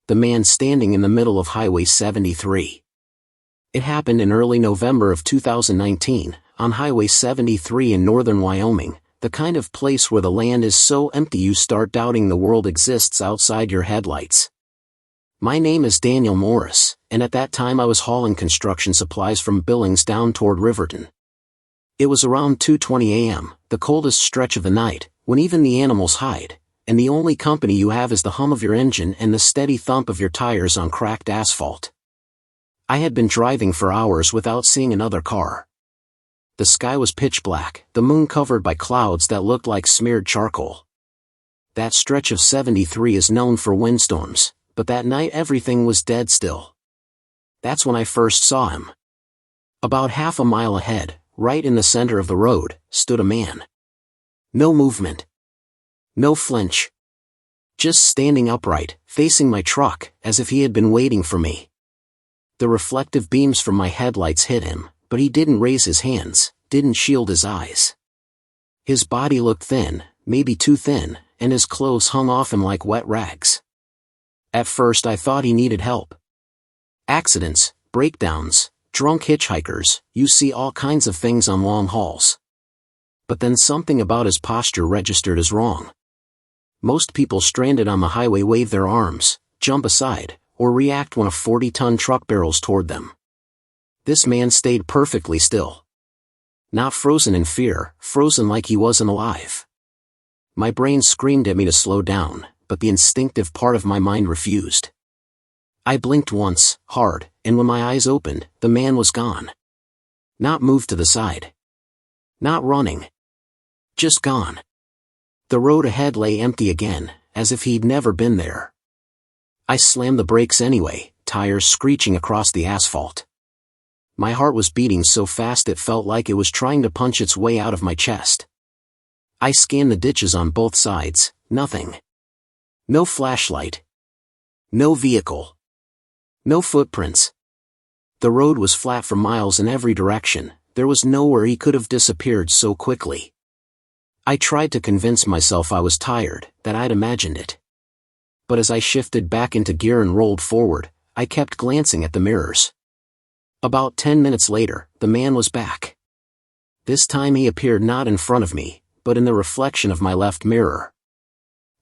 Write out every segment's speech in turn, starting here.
the man standing in the middle of Highway 73. It happened in early November of 2019, on Highway 73 in northern Wyoming, the kind of place where the land is so empty you start doubting the world exists outside your headlights. My name is Daniel Morris, and at that time I was hauling construction supplies from Billings down toward Riverton. It was around 2:20 a.m., the coldest stretch of the night, when even the animals hide, and the only company you have is the hum of your engine and the steady thump of your tires on cracked asphalt. I had been driving for hours without seeing another car. The sky was pitch black, the moon covered by clouds that looked like smeared charcoal. That stretch of 73 is known for windstorms, but that night everything was dead still. That's when I first saw him. About half a mile ahead, right in the center of the road, stood a man. No movement. No flinch. Just standing upright, facing my truck, as if he had been waiting for me. The reflective beams from my headlights hit him, but he didn't raise his hands, didn't shield his eyes. His body looked thin, maybe too thin, and his clothes hung off him like wet rags. At first I thought he needed help. Accidents, breakdowns, drunk hitchhikers, you see all kinds of things on long hauls. But then something about his posture registered as wrong. Most people stranded on the highway wave their arms, jump aside, or react when a 40-ton truck barrels toward them. This man stayed perfectly still. Not frozen in fear, frozen like he wasn't alive. My brain screamed at me to slow down, but the instinctive part of my mind refused. I blinked once, hard, and when my eyes opened, the man was gone. Not moved to the side. Not running. Just gone. The road ahead lay empty again, as if he'd never been there. I slammed the brakes anyway, tires screeching across the asphalt. My heart was beating so fast it felt like it was trying to punch its way out of my chest. I scanned the ditches on both sides, nothing. No flashlight. No vehicle. No footprints. The road was flat for miles in every direction, there was nowhere he could have disappeared so quickly. I tried to convince myself I was tired, that I'd imagined it. But as I shifted back into gear and rolled forward, I kept glancing at the mirrors. About 10 minutes later, the man was back. This time he appeared not in front of me, but in the reflection of my left mirror.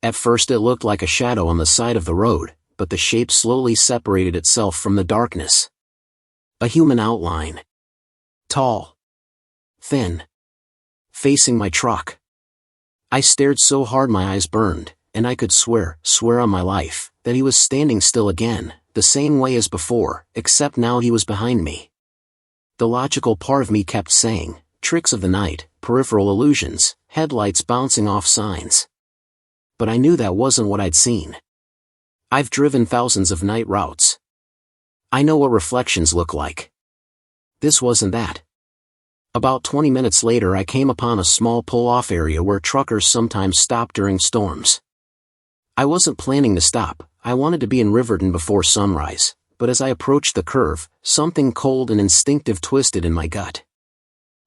At first it looked like a shadow on the side of the road, but the shape slowly separated itself from the darkness. A human outline. Tall. Thin. Facing my truck. I stared so hard my eyes burned, and I could swear on my life, that he was standing still again, the same way as before, except now he was behind me. The logical part of me kept saying, tricks of the night, peripheral illusions, headlights bouncing off signs. But I knew that wasn't what I'd seen. I've driven thousands of night routes. I know what reflections look like. This wasn't that. About 20 minutes later I came upon a small pull-off area where truckers sometimes stop during storms. I wasn't planning to stop, I wanted to be in Riverton before sunrise, but as I approached the curve, something cold and instinctive twisted in my gut.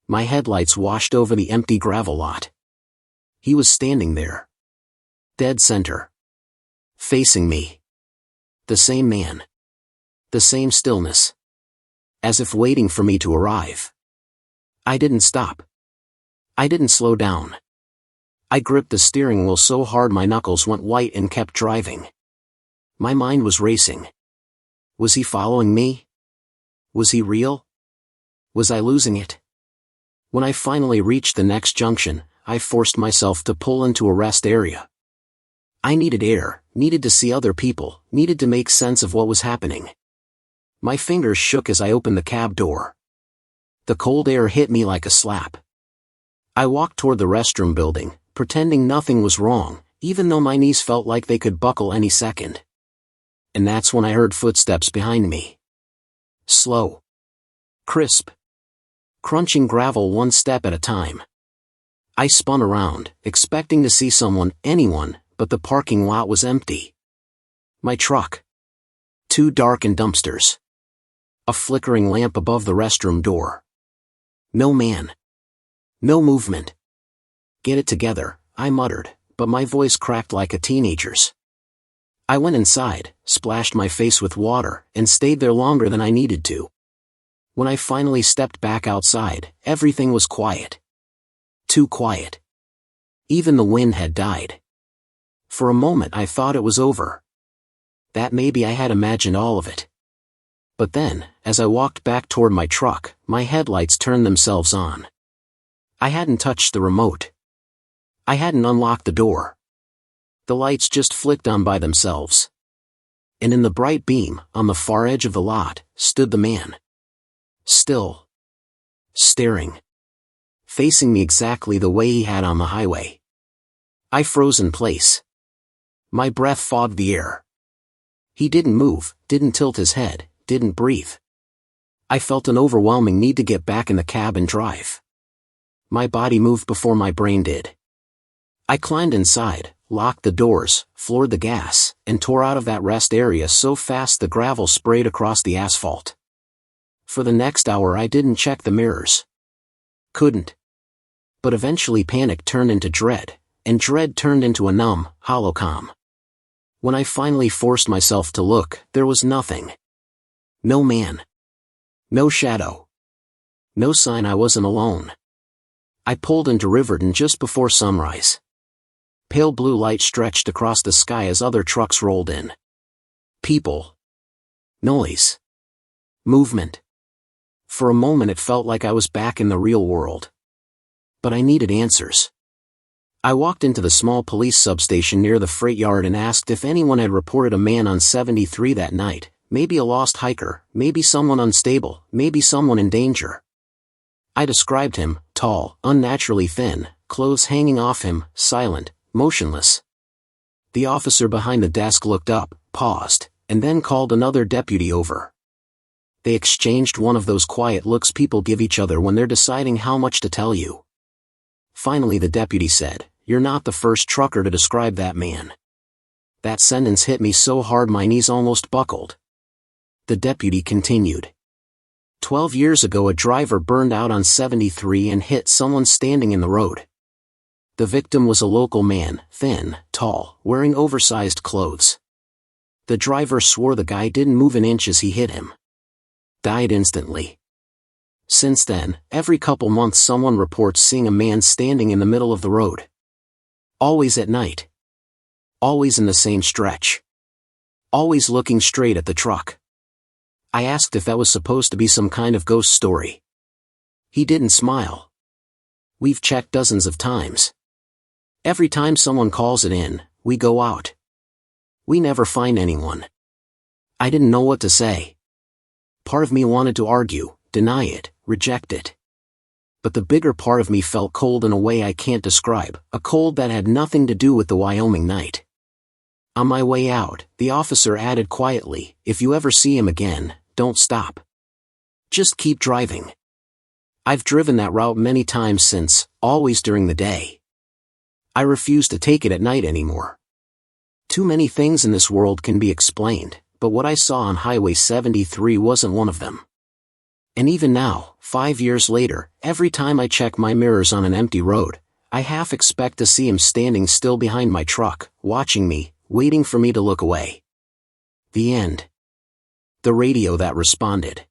My headlights washed over the empty gravel lot. He was standing there. Dead center. Facing me. The same man. The same stillness. As if waiting for me to arrive. I didn't stop. I didn't slow down. I gripped the steering wheel so hard my knuckles went white and kept driving. My mind was racing. Was he following me? Was he real? Was I losing it? When I finally reached the next junction, I forced myself to pull into a rest area. I needed air, needed to see other people, needed to make sense of what was happening. My fingers shook as I opened the cab door. The cold air hit me like a slap. I walked toward the restroom building, pretending nothing was wrong, even though my knees felt like they could buckle any second. And that's when I heard footsteps behind me. Slow. Crisp. Crunching gravel one step at a time. I spun around, expecting to see someone, anyone, but the parking lot was empty. My truck. 2 darkened dumpsters. A flickering lamp above the restroom door. No man. No movement. Get it together, I muttered, but my voice cracked like a teenager's. I went inside, splashed my face with water, and stayed there longer than I needed to. When I finally stepped back outside, everything was quiet. Too quiet. Even the wind had died. For a moment I thought it was over. That maybe I had imagined all of it. But then, as I walked back toward my truck, my headlights turned themselves on. I hadn't touched the remote. I hadn't unlocked the door. The lights just flicked on by themselves. And in the bright beam, on the far edge of the lot, stood the man. Still. Staring. Facing me exactly the way he had on the highway. I froze in place. My breath fogged the air. He didn't move, didn't tilt his head, didn't breathe. I felt an overwhelming need to get back in the cab and drive. My body moved before my brain did. I climbed inside, locked the doors, floored the gas, and tore out of that rest area so fast the gravel sprayed across the asphalt. For the next hour I didn't check the mirrors. Couldn't. But eventually panic turned into dread, and dread turned into a numb, hollow calm. When I finally forced myself to look, there was nothing. No man. No shadow. No sign I wasn't alone. I pulled into Riverton just before sunrise. Pale blue light stretched across the sky as other trucks rolled in. People. Noise. Movement. For a moment it felt like I was back in the real world. But I needed answers. I walked into the small police substation near the freight yard and asked if anyone had reported a man on 73 that night, maybe a lost hiker, maybe someone unstable, maybe someone in danger. I described him, tall, unnaturally thin, clothes hanging off him, silent, motionless. The officer behind the desk looked up, paused, and then called another deputy over. They exchanged one of those quiet looks people give each other when they're deciding how much to tell you. Finally the deputy said, "You're not the first trucker to describe that man." That sentence hit me so hard my knees almost buckled. The deputy continued. 12 years ago a driver burned out on 73 and hit someone standing in the road. The victim was a local man, thin, tall, wearing oversized clothes. The driver swore the guy didn't move an inch as he hit him. Died instantly. Since then, every couple months someone reports seeing a man standing in the middle of the road. Always at night. Always in the same stretch. Always looking straight at the truck. I asked if that was supposed to be some kind of ghost story. He didn't smile. "We've checked dozens of times. Every time someone calls it in, we go out. We never find anyone." I didn't know what to say. Part of me wanted to argue, deny it, reject it. But the bigger part of me felt cold in a way I can't describe, a cold that had nothing to do with the Wyoming night. On my way out, the officer added quietly, "If you ever see him again, don't stop. Just keep driving." I've driven that route many times since, always during the day. I refuse to take it at night anymore. Too many things in this world can be explained, but what I saw on Highway 73 wasn't one of them. And even now, 5 years later, every time I check my mirrors on an empty road, I half expect to see him standing still behind my truck, watching me, waiting for me to look away. The end. The radio that responded.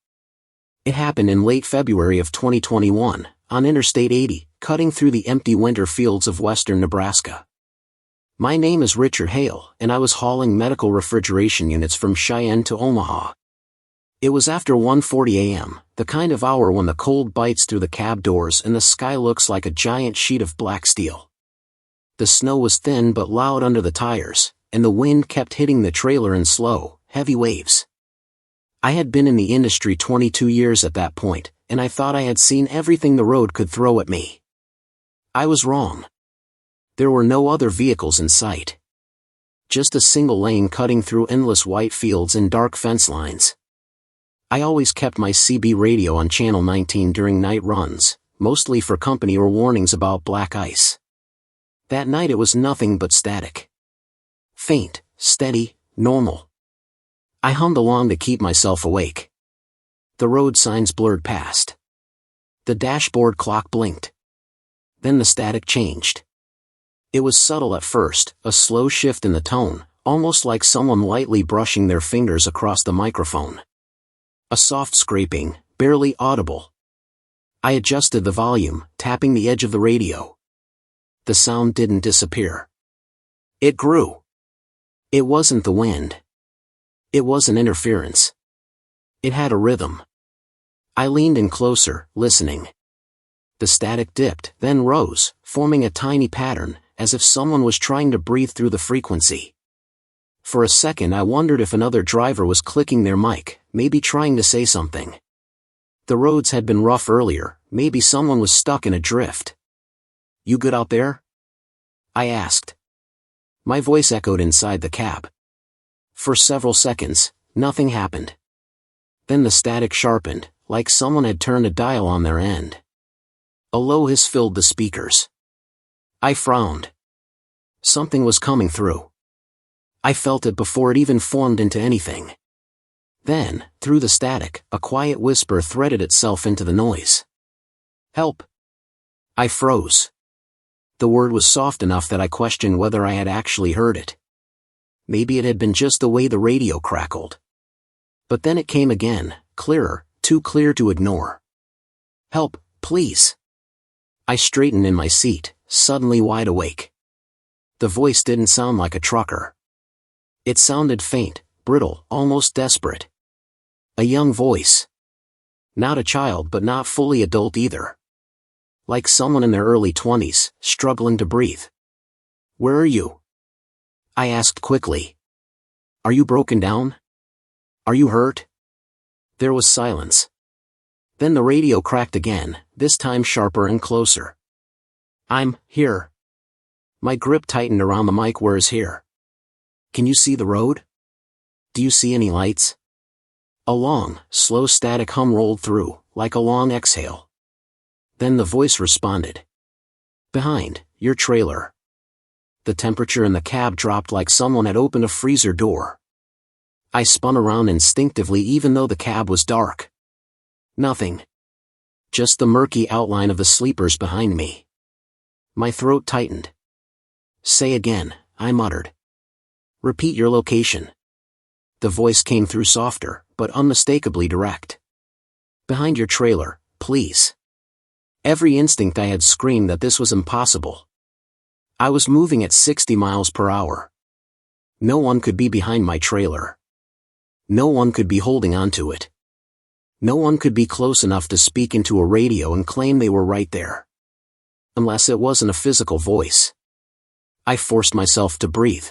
It happened in late February of 2021, on Interstate 80, cutting through the empty winter fields of western Nebraska. My name is Richard Hale, and I was hauling medical refrigeration units from Cheyenne to Omaha. It was after 1:40 a.m., the kind of hour when the cold bites through the cab doors and the sky looks like a giant sheet of black steel. The snow was thin but loud under the tires, and the wind kept hitting the trailer in slow, heavy waves. I had been in the industry 22 years at that point, and I thought I had seen everything the road could throw at me. I was wrong. There were no other vehicles in sight. Just a single lane cutting through endless white fields and dark fence lines. I always kept my CB radio on Channel 19 during night runs, mostly for company or warnings about black ice. That night it was nothing but static. Faint, steady, normal. I hummed along to keep myself awake. The road signs blurred past. The dashboard clock blinked. Then the static changed. It was subtle at first, a slow shift in the tone, almost like someone lightly brushing their fingers across the microphone. A soft scraping, barely audible. I adjusted the volume, tapping the edge of the radio. The sound didn't disappear. It grew. It wasn't the wind. It wasn't interference. It had a rhythm. I leaned in closer, listening. The static dipped, then rose, forming a tiny pattern, as if someone was trying to breathe through the frequency. For a second I wondered if another driver was clicking their mic, maybe trying to say something. The roads had been rough earlier, maybe someone was stuck in a drift. "You good out there?" I asked. My voice echoed inside the cab. For several seconds, nothing happened. Then the static sharpened, like someone had turned a dial on their end. A low hiss filled the speakers. I frowned. Something was coming through. I felt it before it even formed into anything. Then, through the static, a quiet whisper threaded itself into the noise. "Help!" I froze. The word was soft enough that I questioned whether I had actually heard it. Maybe it had been just the way the radio crackled. But then it came again, clearer, too clear to ignore. "Help, please." I straightened in my seat, suddenly wide awake. The voice didn't sound like a trucker. It sounded faint, brittle, almost desperate. A young voice. Not a child but not fully adult either. Like someone in their early 20s, struggling to breathe. "Where are you?" I asked quickly. "Are you broken down? Are you hurt?" There was silence. Then the radio cracked again, this time sharper and closer. "I'm here." My grip tightened around the mic. "Where is here? Can you see the road? Do you see any lights?" A long, slow static hum rolled through, like a long exhale. Then the voice responded. "Behind, your trailer." The temperature in the cab dropped like someone had opened a freezer door. I spun around instinctively even though the cab was dark. Nothing. Just the murky outline of the sleepers behind me. My throat tightened. "Say again," I muttered. "Repeat your location." The voice came through softer, but unmistakably direct. "Behind your trailer, please." Every instinct I had screamed that this was impossible. I was moving at 60 miles per hour. No one could be behind my trailer. No one could be holding onto it. No one could be close enough to speak into a radio and claim they were right there. Unless it wasn't a physical voice. I forced myself to breathe.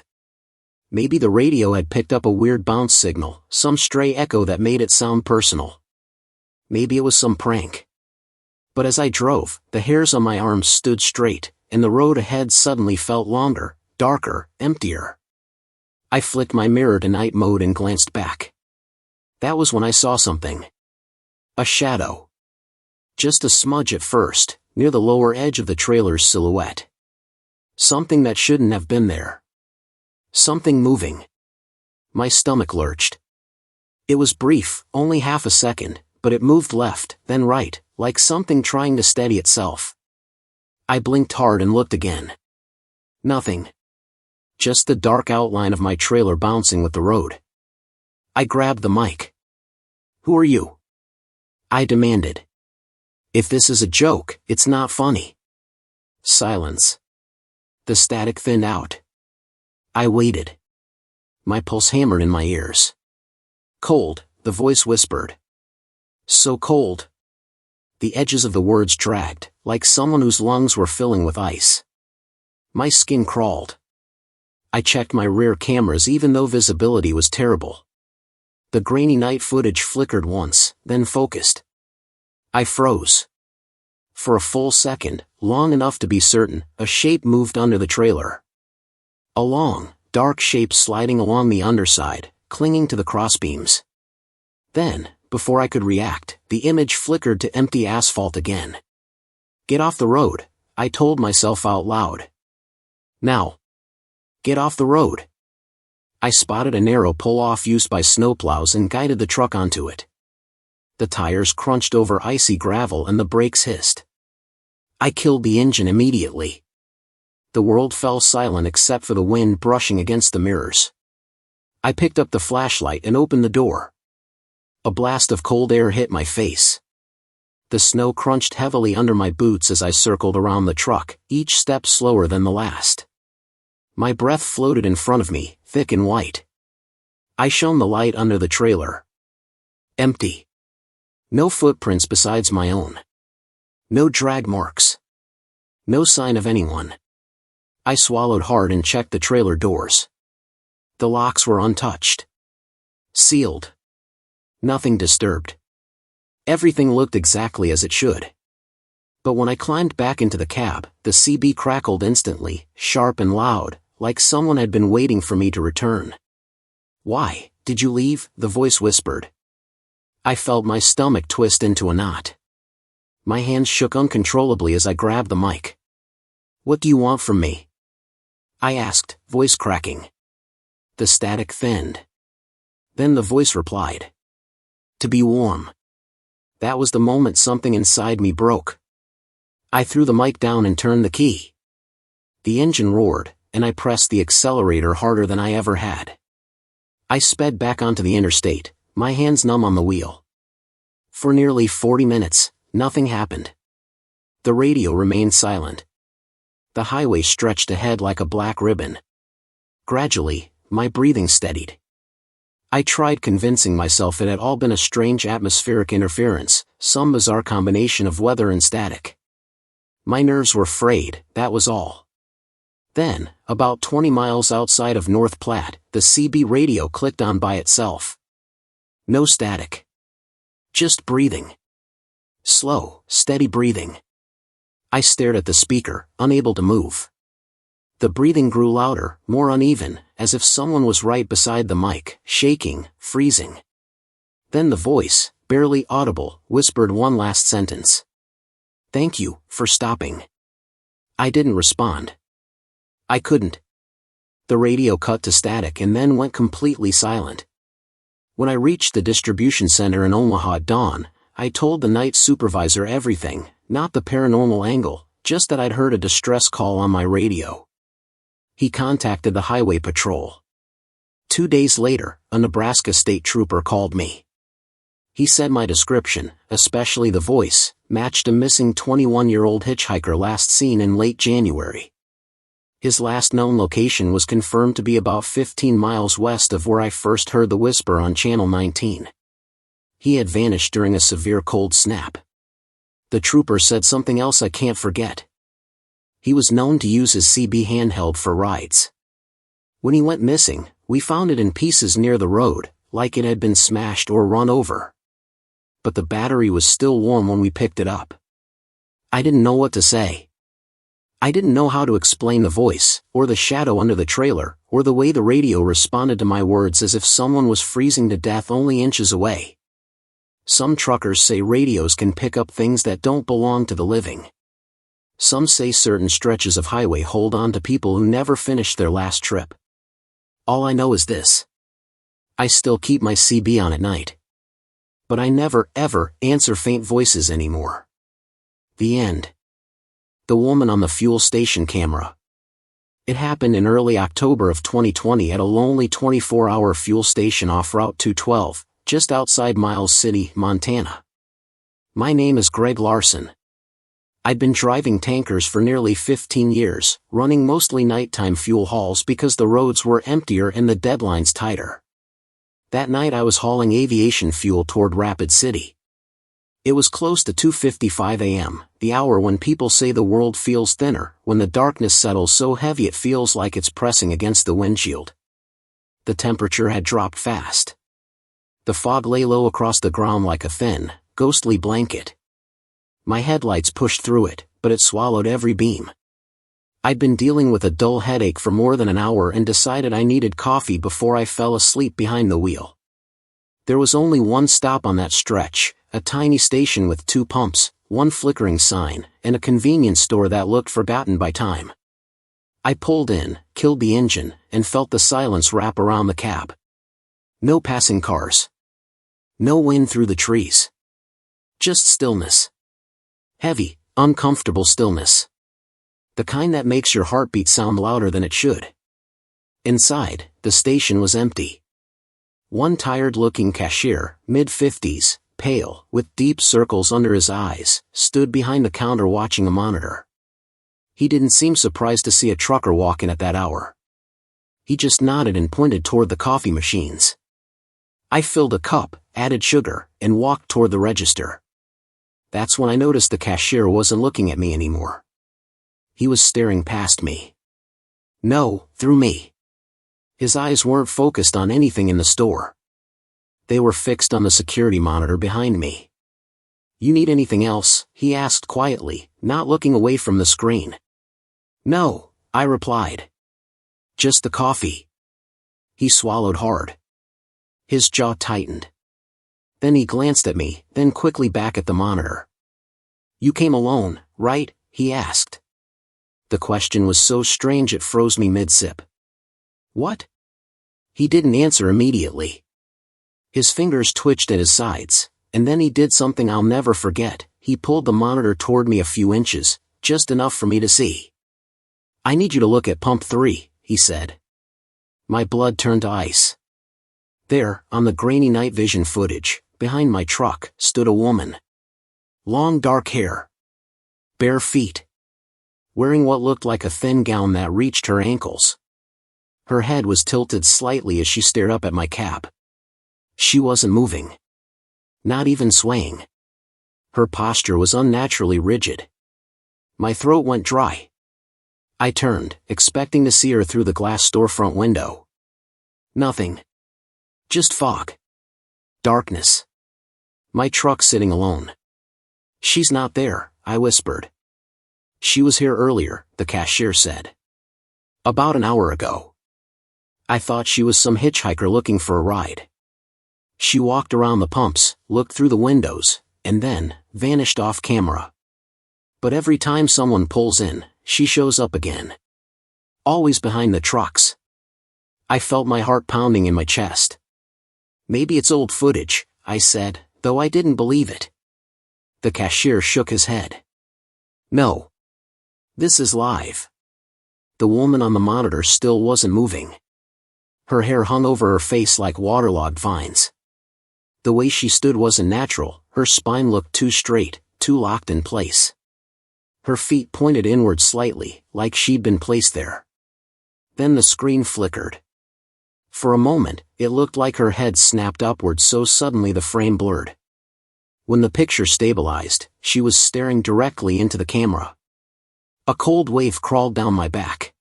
Maybe the radio had picked up a weird bounce signal, some stray echo that made it sound personal. Maybe it was some prank. But as I drove, the hairs on my arms stood straight, and the road ahead suddenly felt longer, darker, emptier. I flicked my mirror to night mode and glanced back. That was when I saw something. A shadow. Just a smudge at first, near the lower edge of the trailer's silhouette. Something that shouldn't have been there. Something moving. My stomach lurched. It was brief, only half a second, but it moved left, then right, like something trying to steady itself. I blinked hard and looked again. Nothing. Just the dark outline of my trailer bouncing with the road. I grabbed the mic. "Who are you?" I demanded. "If this is a joke, it's not funny." Silence. The static thinned out. I waited. My pulse hammered in my ears. "Cold," the voice whispered. "So cold." The edges of the words dragged, like someone whose lungs were filling with ice. My skin crawled. I checked my rear cameras even though visibility was terrible. The grainy night footage flickered once, then focused. I froze. For a full second, long enough to be certain, a shape moved under the trailer. A long, dark shape sliding along the underside, clinging to the crossbeams. Then, before I could react, the image flickered to empty asphalt again. "Get off the road," I told myself out loud. "Now. Get off the road." I spotted a narrow pull-off used by snowplows and guided the truck onto it. The tires crunched over icy gravel and the brakes hissed. I killed the engine immediately. The world fell silent except for the wind brushing against the mirrors. I picked up the flashlight and opened the door. A blast of cold air hit my face. The snow crunched heavily under my boots as I circled around the truck, each step slower than the last. My breath floated in front of me, thick and white. I shone the light under the trailer. Empty. No footprints besides my own. No drag marks. No sign of anyone. I swallowed hard and checked the trailer doors. The locks were untouched. Sealed. Nothing disturbed. Everything looked exactly as it should. But when I climbed back into the cab, the CB crackled instantly, sharp and loud, like someone had been waiting for me to return. "Why did you leave?" the voice whispered. I felt my stomach twist into a knot. My hands shook uncontrollably as I grabbed the mic. "What do you want from me?" I asked, voice cracking. The static thinned. Then the voice replied. "To be warm." That was the moment something inside me broke. I threw the mic down and turned the key. The engine roared, and I pressed the accelerator harder than I ever had. I sped back onto the interstate, my hands numb on the wheel. For nearly 40 minutes, nothing happened. The radio remained silent. The highway stretched ahead like a black ribbon. Gradually, my breathing steadied. I tried convincing myself it had all been a strange atmospheric interference, some bizarre combination of weather and static. My nerves were frayed, that was all. Then, about 20 miles outside of North Platte, the CB radio clicked on by itself. No static. Just breathing. Slow, steady breathing. I stared at the speaker, unable to move. The breathing grew louder, more uneven, as if someone was right beside the mic, shaking, freezing. Then the voice, barely audible, whispered one last sentence. "Thank you for stopping." I didn't respond. I couldn't. The radio cut to static and then went completely silent. When I reached the distribution center in Omaha at dawn, I told the night supervisor everything, not the paranormal angle, just that I'd heard a distress call on my radio. He contacted the highway patrol. 2 days later, a Nebraska state trooper called me. He said my description, especially the voice, matched a missing 21-year-old hitchhiker last seen in late January. His last known location was confirmed to be about 15 miles west of where I first heard the whisper on Channel 19. He had vanished during a severe cold snap. The trooper said something else I can't forget. He was known to use his CB handheld for rides. When he went missing, we found it in pieces near the road, like it had been smashed or run over. But the battery was still warm when we picked it up. I didn't know what to say. I didn't know how to explain the voice, or the shadow under the trailer, or the way the radio responded to my words as if someone was freezing to death only inches away. Some truckers say radios can pick up things that don't belong to the living. Some say certain stretches of highway hold on to people who never finished their last trip. All I know is this. I still keep my CB on at night. But I never, ever, answer faint voices anymore. The end. The woman on the fuel station camera. It happened in early October of 2020 at a lonely 24-hour fuel station off Route 212, just outside Miles City, Montana. My name is Greg Larson. I'd been driving tankers for nearly 15 years, running mostly nighttime fuel hauls because the roads were emptier and the deadlines tighter. That night I was hauling aviation fuel toward Rapid City. It was close to 2:55 a.m., the hour when people say the world feels thinner, when the darkness settles so heavy it feels like it's pressing against the windshield. The temperature had dropped fast. The fog lay low across the ground like a thin, ghostly blanket. My headlights pushed through it, but it swallowed every beam. I'd been dealing with a dull headache for more than an hour and decided I needed coffee before I fell asleep behind the wheel. There was only one stop on that stretch, a tiny station with 2 pumps, 1 flickering sign, and a convenience store that looked forgotten by time. I pulled in, killed the engine, and felt the silence wrap around the cab. No passing cars. No wind through the trees. Just stillness. Heavy, uncomfortable stillness. The kind that makes your heartbeat sound louder than it should. Inside, the station was empty. One tired-looking cashier, mid-50s, pale, with deep circles under his eyes, stood behind the counter watching a monitor. He didn't seem surprised to see a trucker walk in at that hour. He just nodded and pointed toward the coffee machines. I filled a cup, added sugar, and walked toward the register. That's when I noticed the cashier wasn't looking at me anymore. He was staring past me. No, through me. His eyes weren't focused on anything in the store. They were fixed on the security monitor behind me. "You need anything else?" he asked quietly, not looking away from the screen. "No," I replied. "Just the coffee." He swallowed hard. His jaw tightened. Then he glanced at me, then quickly back at the monitor. "You came alone, right?" he asked. The question was so strange it froze me mid-sip. "What?" He didn't answer immediately. His fingers twitched at his sides, and then he did something I'll never forget. He pulled the monitor toward me a few inches, just enough for me to see. "I need you to look at pump 3, he said. My blood turned to ice. There, on the grainy night vision footage, behind my truck, stood a woman. Long dark hair. Bare feet. Wearing what looked like a thin gown that reached her ankles. Her head was tilted slightly as she stared up at my cab. She wasn't moving. Not even swaying. Her posture was unnaturally rigid. My throat went dry. I turned, expecting to see her through the glass storefront window. Nothing. Just fog. Darkness. My truck sitting alone. "She's not there," I whispered. "She was here earlier," the cashier said. "About an hour ago." I thought she was some hitchhiker looking for a ride. She walked around the pumps, looked through the windows, and then vanished off camera. But every time someone pulls in, she shows up again. Always behind the trucks. I felt my heart pounding in my chest. "Maybe it's old footage," I said, though I didn't believe it. The cashier shook his head. "No. This is live." The woman on the monitor still wasn't moving. Her hair hung over her face like waterlogged vines. The way she stood wasn't natural. Her spine looked too straight, too locked in place. Her feet pointed inward slightly, like she'd been placed there. Then the screen flickered. For a moment, it looked like her head snapped upward so suddenly the frame blurred. When the picture stabilized, she was staring directly into the camera. A cold wave crawled down my back.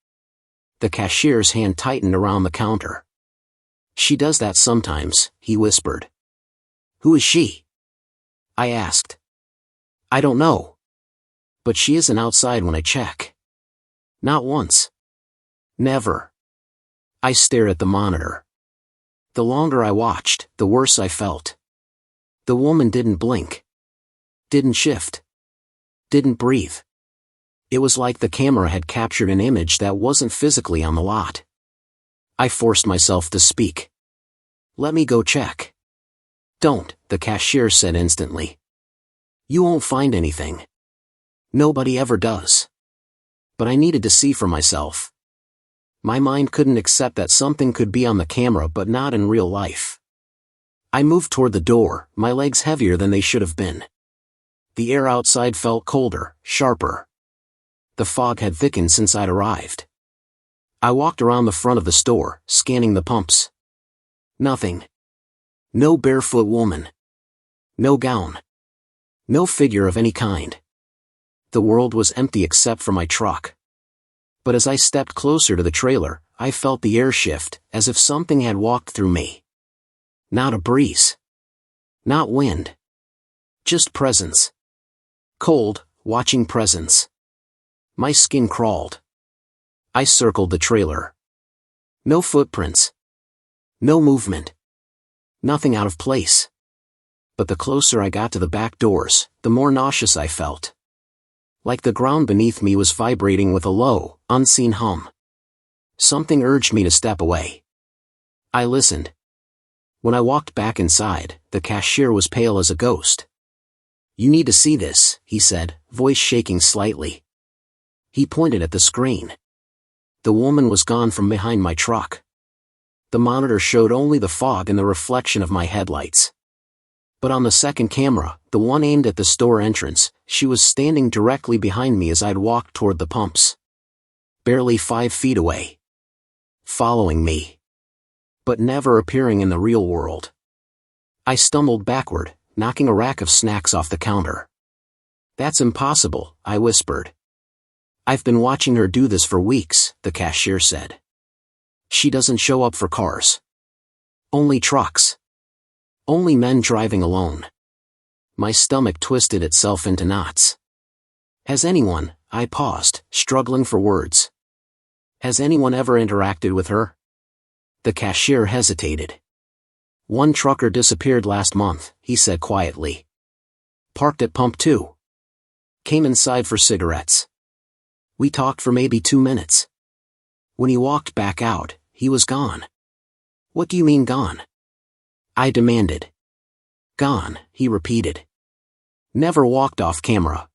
The cashier's hand tightened around the counter. "She does that sometimes," he whispered. "Who is she?" I asked. "I don't know. But she isn't outside when I check. Not once. Never." I stared at the monitor. The longer I watched, the worse I felt. The woman didn't blink. Didn't shift. Didn't breathe. It was like the camera had captured an image that wasn't physically on the lot. I forced myself to speak. "Let me go check." "Don't," the cashier said instantly. "You won't find anything. Nobody ever does." But I needed to see for myself. My mind couldn't accept that something could be on the camera but not in real life. I moved toward the door, my legs heavier than they should have been. The air outside felt colder, sharper. The fog had thickened since I'd arrived. I walked around the front of the store, scanning the pumps. Nothing. No barefoot woman. No gown. No figure of any kind. The world was empty except for my truck. But as I stepped closer to the trailer, I felt the air shift, as if something had walked through me. Not a breeze. Not wind. Just presence. Cold, watching presence. My skin crawled. I circled the trailer. No footprints. No movement. Nothing out of place. But the closer I got to the back doors, the more nauseous I felt. Like the ground beneath me was vibrating with a low, unseen hum. Something urged me to step away. I listened. When I walked back inside, the cashier was pale as a ghost. "You need to see this," he said, voice shaking slightly. He pointed at the screen. The woman was gone from behind my truck. the monitor showed only the fog and the reflection of my headlights. But on the second camera, the one aimed at the store entrance, she was standing directly behind me as I'd walked toward the pumps. Barely 5 feet away. Following me. But never appearing in the real world. I stumbled backward, knocking a rack of snacks off the counter. "That's impossible," I whispered. "I've been watching her do this for weeks," the cashier said. "She doesn't show up for cars. Only trucks. Only men driving alone." My stomach twisted itself into knots. "Has anyone," I paused, struggling for words. "Has anyone ever interacted with her?" The cashier hesitated. "One trucker disappeared last month," he said quietly. "Parked at pump 2. Came inside for cigarettes. We talked for maybe 2 minutes. When he walked back out, he was gone." "What do you mean gone?" I demanded. "Gone," he repeated. "Never walked off camera.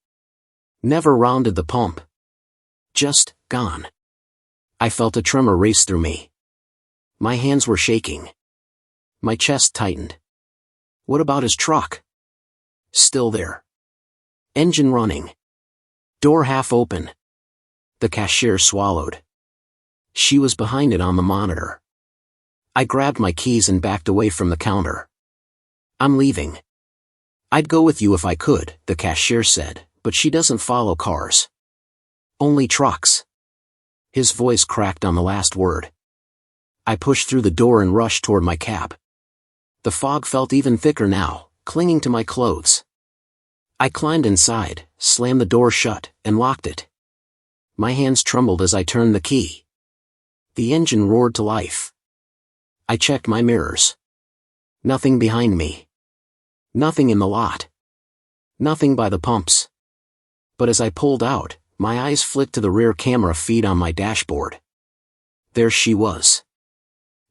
Never rounded the pump. Just gone." I felt a tremor race through me. My hands were shaking. My chest tightened. What about his truck? Still there. Engine running. Door half open. The cashier swallowed. She was behind it on the monitor. I grabbed my keys and backed away from the counter. "I'm leaving." "I'd go with you if I could," the cashier said, "but she doesn't follow cars. Only trucks." His voice cracked on the last word. I pushed through the door and rushed toward my cab. The fog felt even thicker now, clinging to my clothes. I climbed inside, slammed the door shut, and locked it. My hands trembled as I turned the key. The engine roared to life. I checked my mirrors. Nothing behind me. Nothing in the lot. Nothing by the pumps. But as I pulled out, my eyes flicked to the rear camera feed on my dashboard. There she was.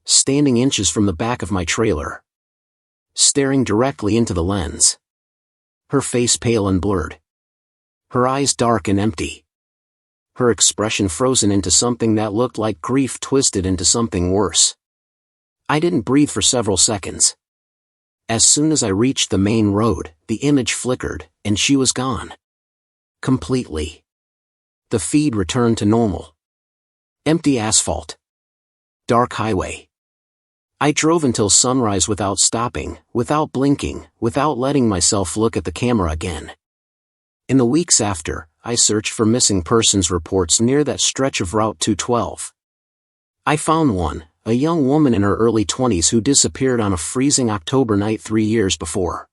Standing inches from the back of my trailer. Staring directly into the lens. Her face pale and blurred. Her eyes dark and empty. Her expression frozen into something that looked like grief twisted into something worse. I didn't breathe for several seconds. As soon as I reached the main road, the image flickered, and she was gone. Completely. The feed returned to normal. Empty asphalt. Dark highway. I drove until sunrise without stopping, without blinking, without letting myself look at the camera again. In the weeks after, I searched for missing persons reports near that stretch of Route 212. I found one, a young woman in her early 20s who disappeared on a freezing October night 3 years before.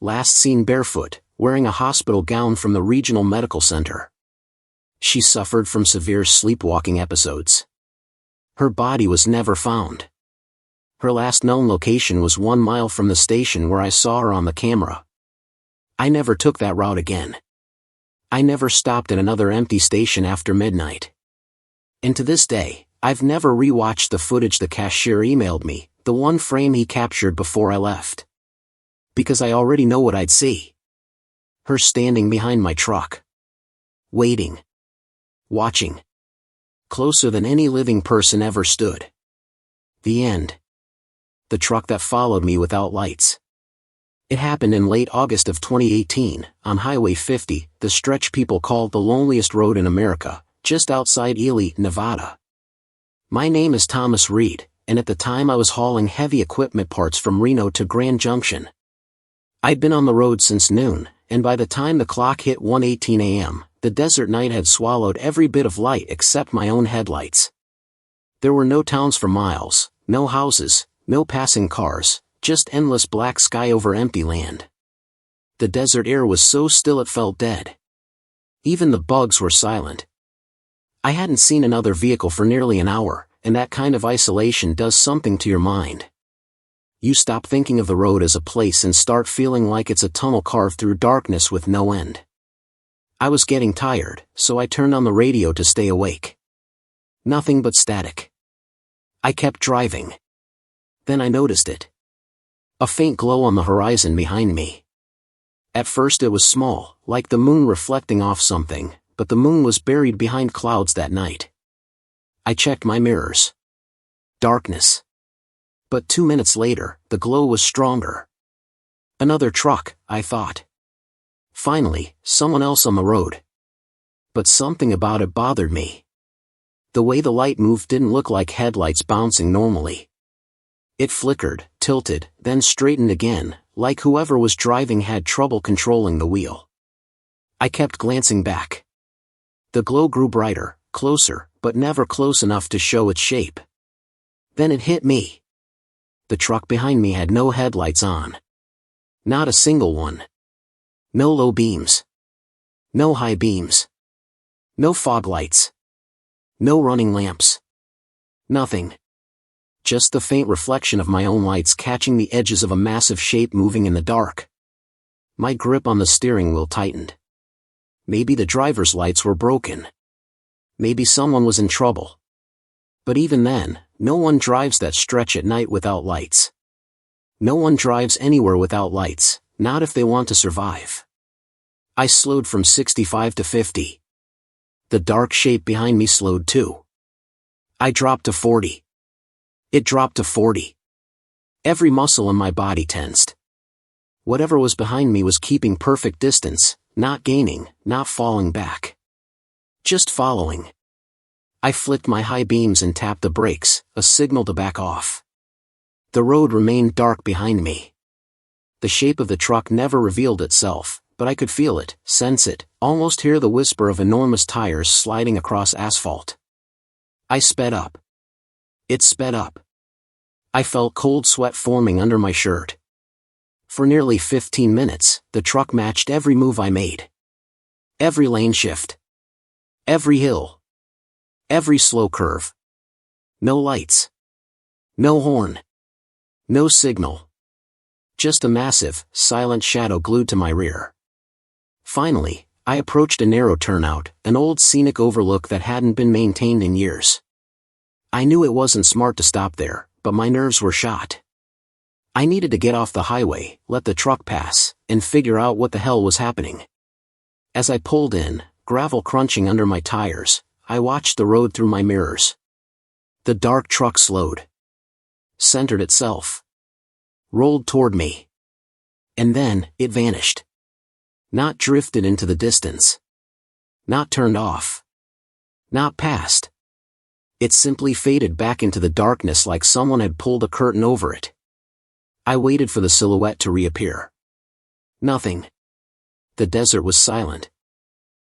Last seen barefoot, wearing a hospital gown from the regional medical center. She suffered from severe sleepwalking episodes. Her body was never found. Her last known location was 1 mile from the station where I saw her on the camera. I never took that route again. I never stopped at another empty station after midnight. And to this day, I've never rewatched the footage the cashier emailed me, the one frame he captured before I left. Because I already know what I'd see. Her standing behind my truck. Waiting. Watching. Closer than any living person ever stood. The end. The truck that followed me without lights. It happened in late August of 2018, on Highway 50, the stretch people called the loneliest road in America, just outside Ely, Nevada. My name is Thomas Reed, and at the time I was hauling heavy equipment parts from Reno to Grand Junction. I'd been on the road since noon, and by the time the clock hit 1:18 a.m., the desert night had swallowed every bit of light except my own headlights. There were no towns for miles, no houses, no passing cars, just endless black sky over empty land. The desert air was so still it felt dead. Even the bugs were silent. I hadn't seen another vehicle for nearly an hour, and that kind of isolation does something to your mind. You stop thinking of the road as a place and start feeling like it's a tunnel carved through darkness with no end. I was getting tired, so I turned on the radio to stay awake. Nothing but static. I kept driving. Then I noticed it. A faint glow on the horizon behind me. At first it was small, like the moon reflecting off something, but the moon was buried behind clouds that night. I checked my mirrors. darkness. But 2 minutes later, the glow was stronger. Another truck, I thought. Finally, someone else on the road. But something about it bothered me. The way the light moved didn't look like headlights bouncing normally. It flickered, tilted, then straightened again, like whoever was driving had trouble controlling the wheel. I kept glancing back. The glow grew brighter, closer, but never close enough to show its shape. Then it hit me. The truck behind me had no headlights on. Not a single one. No low beams. No high beams. No fog lights. No running lamps. Nothing. Just the faint reflection of my own lights catching the edges of a massive shape moving in the dark. My grip on the steering wheel tightened. Maybe the driver's lights were broken. Maybe someone was in trouble. But even then, no one drives that stretch at night without lights. No one drives anywhere without lights, not if they want to survive. I slowed from 65 to 50. The dark shape behind me slowed too. I dropped to 40. It dropped to 40. Every muscle in my body tensed. Whatever was behind me was keeping perfect distance, not gaining, not falling back. Just following. I flicked my high beams and tapped the brakes, a signal to back off. The road remained dark behind me. The shape of the truck never revealed itself, but I could feel it, sense it, almost hear the whisper of enormous tires sliding across asphalt. I sped up. It sped up. I felt cold sweat forming under my shirt. For nearly 15 minutes, the truck matched every move I made. Every lane shift. Every hill. Every slow curve. No lights. No horn. No signal. Just a massive, silent shadow glued to my rear. Finally, I approached a narrow turnout, an old scenic overlook that hadn't been maintained in years. I knew it wasn't smart to stop there, but my nerves were shot. I needed to get off the highway, let the truck pass, and figure out what the hell was happening. As I pulled in, gravel crunching under my tires, I watched the road through my mirrors. The dark truck slowed. Centered itself. Rolled toward me. And then, it vanished. Not drifted into the distance. Not turned off. Not passed. It simply faded back into the darkness like someone had pulled a curtain over it. I waited for the silhouette to reappear. Nothing. The desert was silent.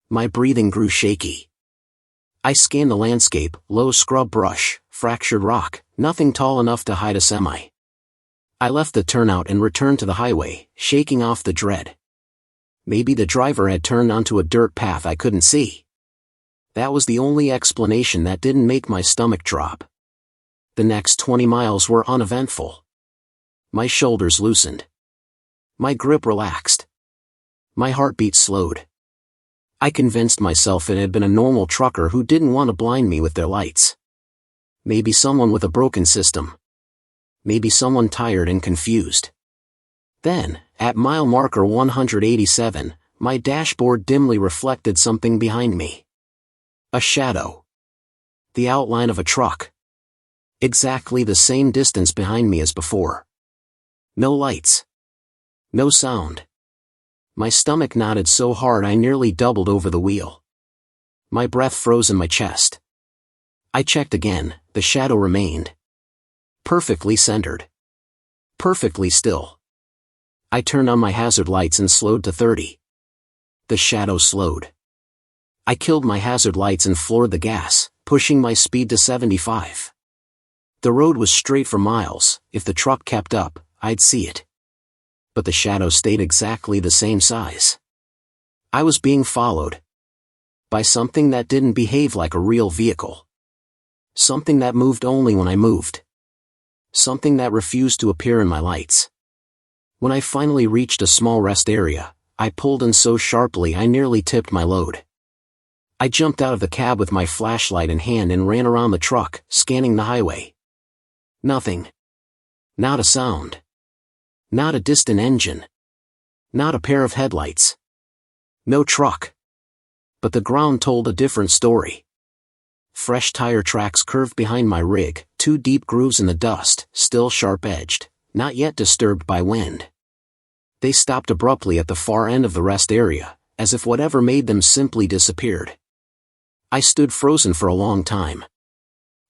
My breathing grew shaky. I scanned the landscape, low scrub brush, fractured rock, nothing tall enough to hide a semi. I left the turnout and returned to the highway, shaking off the dread. Maybe the driver had turned onto a dirt path I couldn't see. That was the only explanation that didn't make my stomach drop. The next 20 miles were uneventful. My shoulders loosened. My grip relaxed. My heartbeat slowed. I convinced myself it had been a normal trucker who didn't want to blind me with their lights. Maybe someone with a broken system. Maybe someone tired and confused. Then, at mile marker 187, my dashboard dimly reflected something behind me. A shadow. The outline of a truck. Exactly the same distance behind me as before. No lights. No sound. My stomach knotted so hard I nearly doubled over the wheel. My breath froze in my chest. I checked again, the shadow remained. Perfectly centered. Perfectly still. I turned on my hazard lights and slowed to 30. The shadow slowed. I killed my hazard lights and floored the gas, pushing my speed to 75. The road was straight for miles. If the truck kept up, I'd see it. But the shadow stayed exactly the same size. I was being followed. By something that didn't behave like a real vehicle. Something that moved only when I moved. Something that refused to appear in my lights. When I finally reached a small rest area, I pulled in so sharply I nearly tipped my load. I jumped out of the cab with my flashlight in hand and ran around the truck, scanning the highway. Nothing. Not a sound. Not a distant engine. Not a pair of headlights. No truck. But the ground told a different story. Fresh tire tracks curved behind my rig, 2 deep grooves in the dust, still sharp-edged, not yet disturbed by wind. They stopped abruptly at the far end of the rest area, as if whatever made them simply disappeared. I stood frozen for a long time.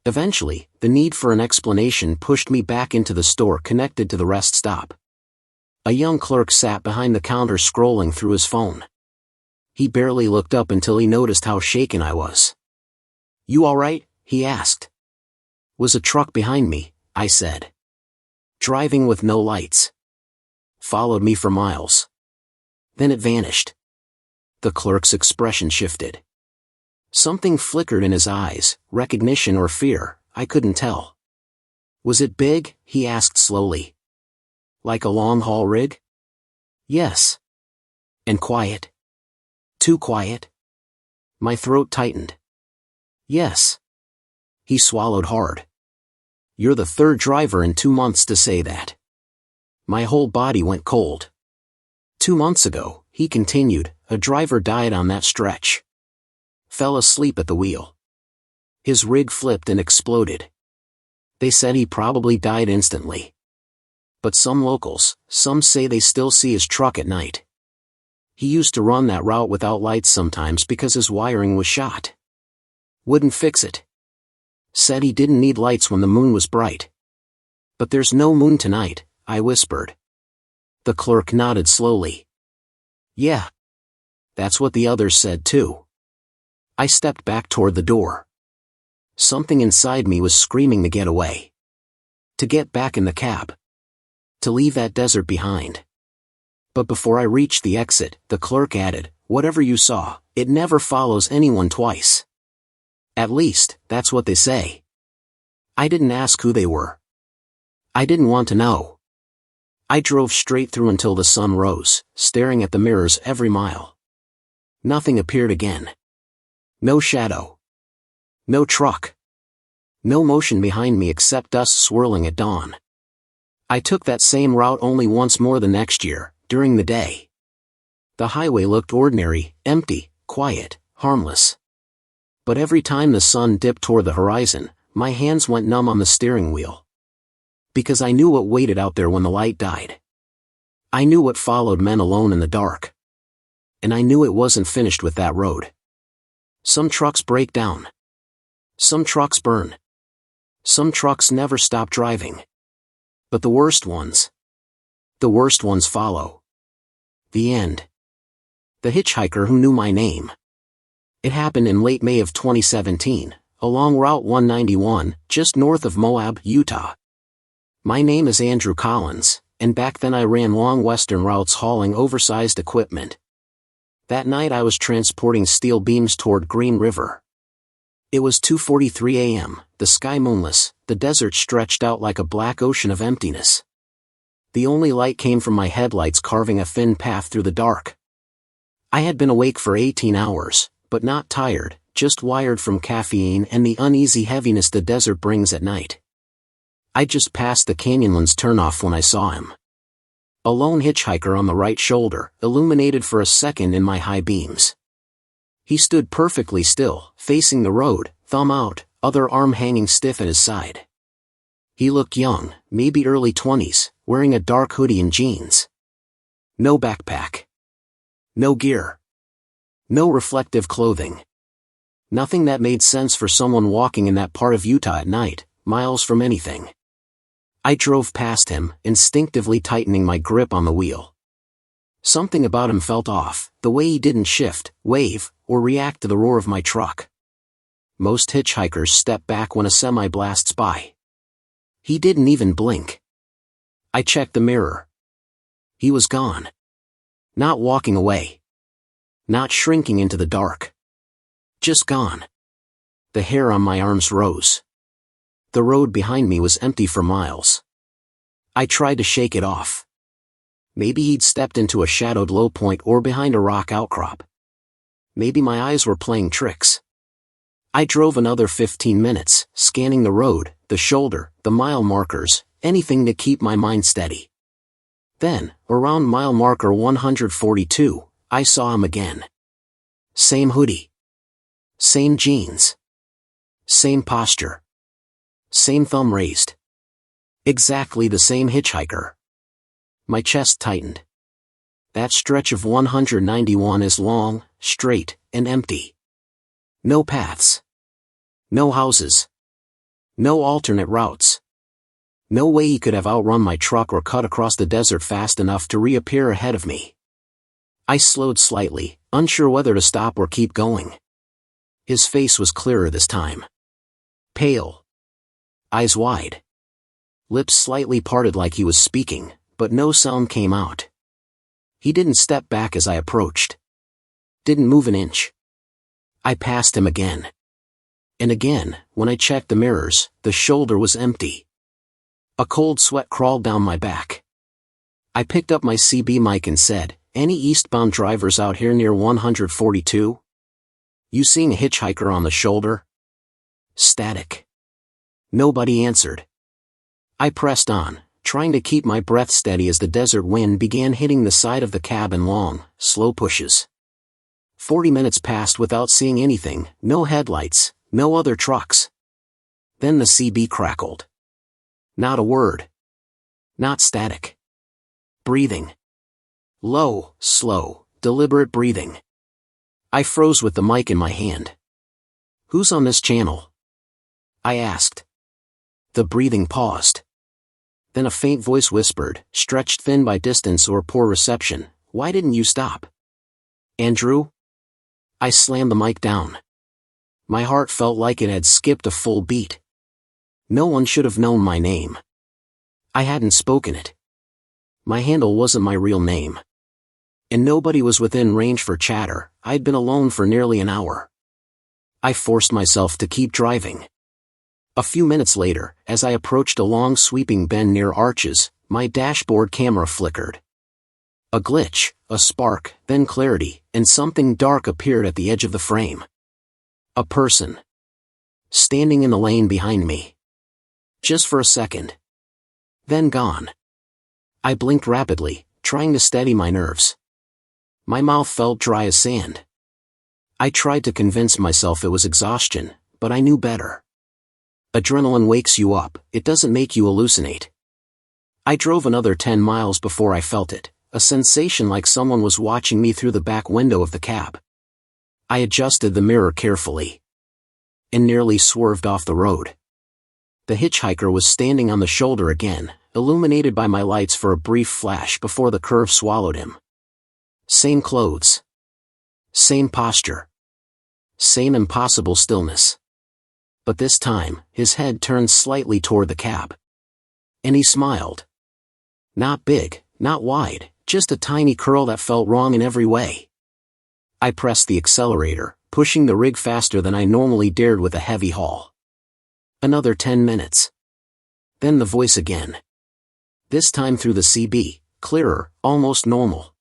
Eventually, the need for an explanation pushed me back into the store connected to the rest stop. A young clerk sat behind the counter scrolling through his phone. He barely looked up until he noticed how shaken I was. "You all right?" he asked. "Was a truck behind me," I said. "Driving with no lights. Followed me for miles. Then it vanished." The clerk's expression shifted. Something flickered in his eyes, recognition or fear, I couldn't tell. "Was it big?" he asked slowly. "Like a long-haul rig?" "Yes." "And quiet?" "Too quiet?" My throat tightened. "Yes." He swallowed hard. "You're the 3rd driver in 2 months to say that." My whole body went cold. 2 months ago, he continued, a driver died on that stretch. Fell asleep at the wheel. His rig flipped and exploded. They said he probably died instantly. But some locals, some say they still see his truck at night. He used to run that route without lights sometimes because his wiring was shot. Wouldn't fix it. Said he didn't need lights when the moon was bright. "But there's no moon tonight," I whispered. The clerk nodded slowly. "Yeah. That's what the others said too." I stepped back toward the door. Something inside me was screaming to get away. To get back in the cab. To leave that desert behind. But before I reached the exit, the clerk added, "Whatever you saw, it never follows anyone twice. At least, that's what they say." I didn't ask who they were. I didn't want to know. I drove straight through until the sun rose, staring at the mirrors every mile. Nothing appeared again. No shadow. No truck. No motion behind me except dust swirling at dawn. I took that same route only once more the next year, during the day. The highway looked ordinary, empty, quiet, harmless. But every time the sun dipped toward the horizon, my hands went numb on the steering wheel. Because I knew what waited out there when the light died. I knew what followed men alone in the dark. And I knew it wasn't finished with that road. Some trucks break down. Some trucks burn. Some trucks never stop driving. But the worst ones follow. The end. The hitchhiker who knew my name. It happened in late May of 2017, along Route 191, just north of Moab, Utah. My name is Andrew Collins, and back then I ran long western routes hauling oversized equipment. That night I was transporting steel beams toward Green River. It was 2:43 a.m., the sky moonless, the desert stretched out like a black ocean of emptiness. The only light came from my headlights carving a thin path through the dark. I had been awake for 18 hours, but not tired, just wired from caffeine and the uneasy heaviness the desert brings at night. I just passed the Canyonlands turnoff when I saw him. A lone hitchhiker on the right shoulder, illuminated for a second in my high beams. He stood perfectly still, facing the road, thumb out, other arm hanging stiff at his side. He looked young, maybe early 20s, wearing a dark hoodie and jeans. No backpack. No gear. No reflective clothing. Nothing that made sense for someone walking in that part of Utah at night, miles from anything. I drove past him, instinctively tightening my grip on the wheel. Something about him felt off, the way he didn't shift, wave, or react to the roar of my truck. Most hitchhikers step back when a semi blasts by. He didn't even blink. I checked the mirror. He was gone. Not walking away. Not shrinking into the dark. Just gone. The hair on my arms rose. The road behind me was empty for miles. I tried to shake it off. Maybe he'd stepped into a shadowed low point or behind a rock outcrop. Maybe my eyes were playing tricks. I drove another 15 minutes, scanning the road, the shoulder, the mile markers, anything to keep my mind steady. Then, around mile marker 142, I saw him again. Same hoodie. Same jeans. Same posture. Same thumb raised. Exactly the same hitchhiker. My chest tightened. That stretch of 191 is long, straight, and empty. No paths. No houses. No alternate routes. No way he could have outrun my truck or cut across the desert fast enough to reappear ahead of me. I slowed slightly, unsure whether to stop or keep going. His face was clearer this time. Pale. Eyes wide. Lips slightly parted like he was speaking, but no sound came out. He didn't step back as I approached. Didn't move an inch. I passed him again. And again, when I checked the mirrors, the shoulder was empty. A cold sweat crawled down my back. I picked up my CB mic and said, "Any eastbound drivers out here near 142? You seeing a hitchhiker on the shoulder?" Static. Nobody answered. I pressed on, trying to keep my breath steady as the desert wind began hitting the side of the cab in long, slow pushes. 40 minutes passed without seeing anything, no headlights, no other trucks. Then the CB crackled. Not a word. Not static. Breathing. Low, slow, deliberate breathing. I froze with the mic in my hand. "Who's on this channel?" I asked. The breathing paused. Then a faint voice whispered, stretched thin by distance or poor reception, "Why didn't you stop?" "Andrew?" I slammed the mic down. My heart felt like it had skipped a full beat. No one should have known my name. I hadn't spoken it. My handle wasn't my real name. And nobody was within range for chatter. I'd been alone for nearly an hour. I forced myself to keep driving. A few minutes later, as I approached a long sweeping bend near arches, my dashboard camera flickered. A glitch, a spark, then clarity, and something dark appeared at the edge of the frame. A person. Standing in the lane behind me. Just for a second. Then gone. I blinked rapidly, trying to steady my nerves. My mouth felt dry as sand. I tried to convince myself it was exhaustion, but I knew better. Adrenaline wakes you up, it doesn't make you hallucinate. I drove another 10 miles before I felt it, a sensation like someone was watching me through the back window of the cab. I adjusted the mirror carefully. And nearly swerved off the road. The hitchhiker was standing on the shoulder again, illuminated by my lights for a brief flash before the curve swallowed him. Same clothes. Same posture. Same impossible stillness. But this time, his head turned slightly toward the cab. And he smiled. Not big, not wide, just a tiny curl that felt wrong in every way. I pressed the accelerator, pushing the rig faster than I normally dared with a heavy haul. Another 10 minutes. Then the voice again. This time through the CB, clearer, almost normal.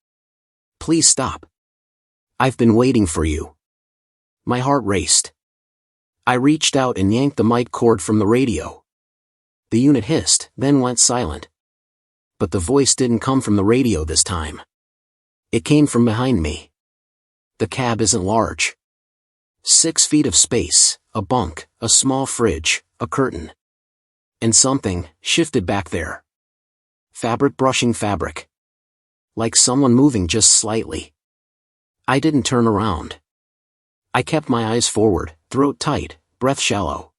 "Please stop. I've been waiting for you." My heart raced. I reached out and yanked the mic cord from the radio. The unit hissed, then went silent. But the voice didn't come from the radio this time. It came from behind me. The cab isn't large. 6 feet of space, a bunk, a small fridge, a curtain. And something shifted back there. Fabric brushing fabric. Like someone moving just slightly. I didn't turn around. I kept my eyes forward, throat tight, breath shallow.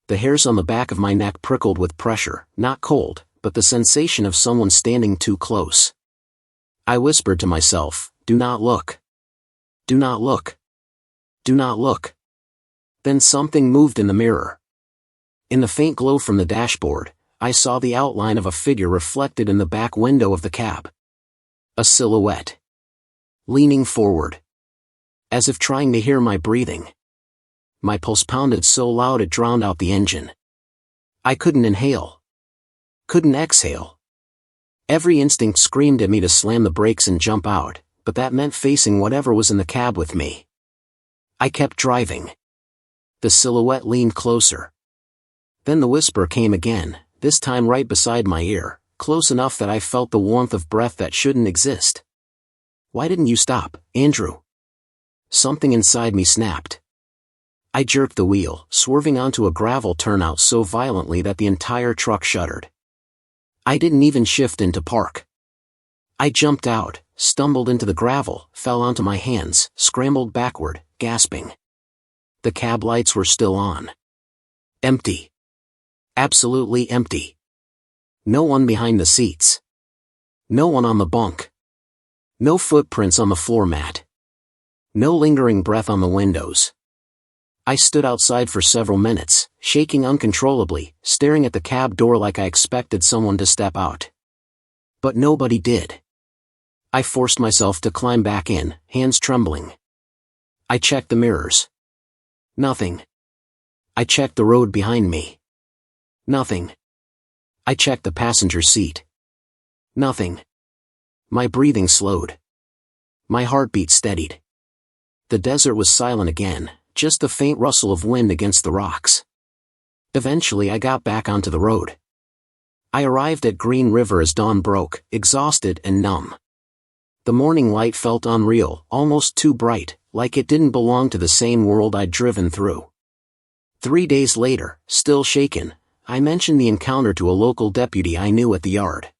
The hairs on the back of my neck prickled with pressure, not cold, but the sensation of someone standing too close. I whispered to myself, "Do not look. Do not look. Do not look." Then something moved in the mirror. In the faint glow from the dashboard, I saw the outline of a figure reflected in the back window of the cab. A silhouette. Leaning forward. As if trying to hear my breathing. My pulse pounded so loud it drowned out the engine. I couldn't inhale. Couldn't exhale. Every instinct screamed at me to slam the brakes and jump out, but that meant facing whatever was in the cab with me. I kept driving. The silhouette leaned closer. Then the whisper came again, this time right beside my ear, close enough that I felt the warmth of breath that shouldn't exist. "Why didn't you stop, Andrew?" Something inside me snapped. I jerked the wheel, swerving onto a gravel turnout so violently that the entire truck shuddered. I didn't even shift into park. I jumped out, stumbled into the gravel, fell onto my hands, scrambled backward, gasping. The cab lights were still on. Empty. Absolutely empty. No one behind the seats. No one on the bunk. No footprints on the floor mat. No lingering breath on the windows. I stood outside for several minutes, shaking uncontrollably, staring at the cab door like I expected someone to step out. But nobody did. I forced myself to climb back in, hands trembling. I checked the mirrors. Nothing. I checked the road behind me. Nothing. I checked the passenger seat. Nothing. My breathing slowed. My heartbeat steadied. The desert was silent again, just the faint rustle of wind against the rocks. Eventually I got back onto the road. I arrived at Green River as dawn broke, exhausted and numb. The morning light felt unreal, almost too bright, like it didn't belong to the same world I'd driven through. 3 days later, still shaken, I mentioned the encounter to a local deputy I knew at the yard.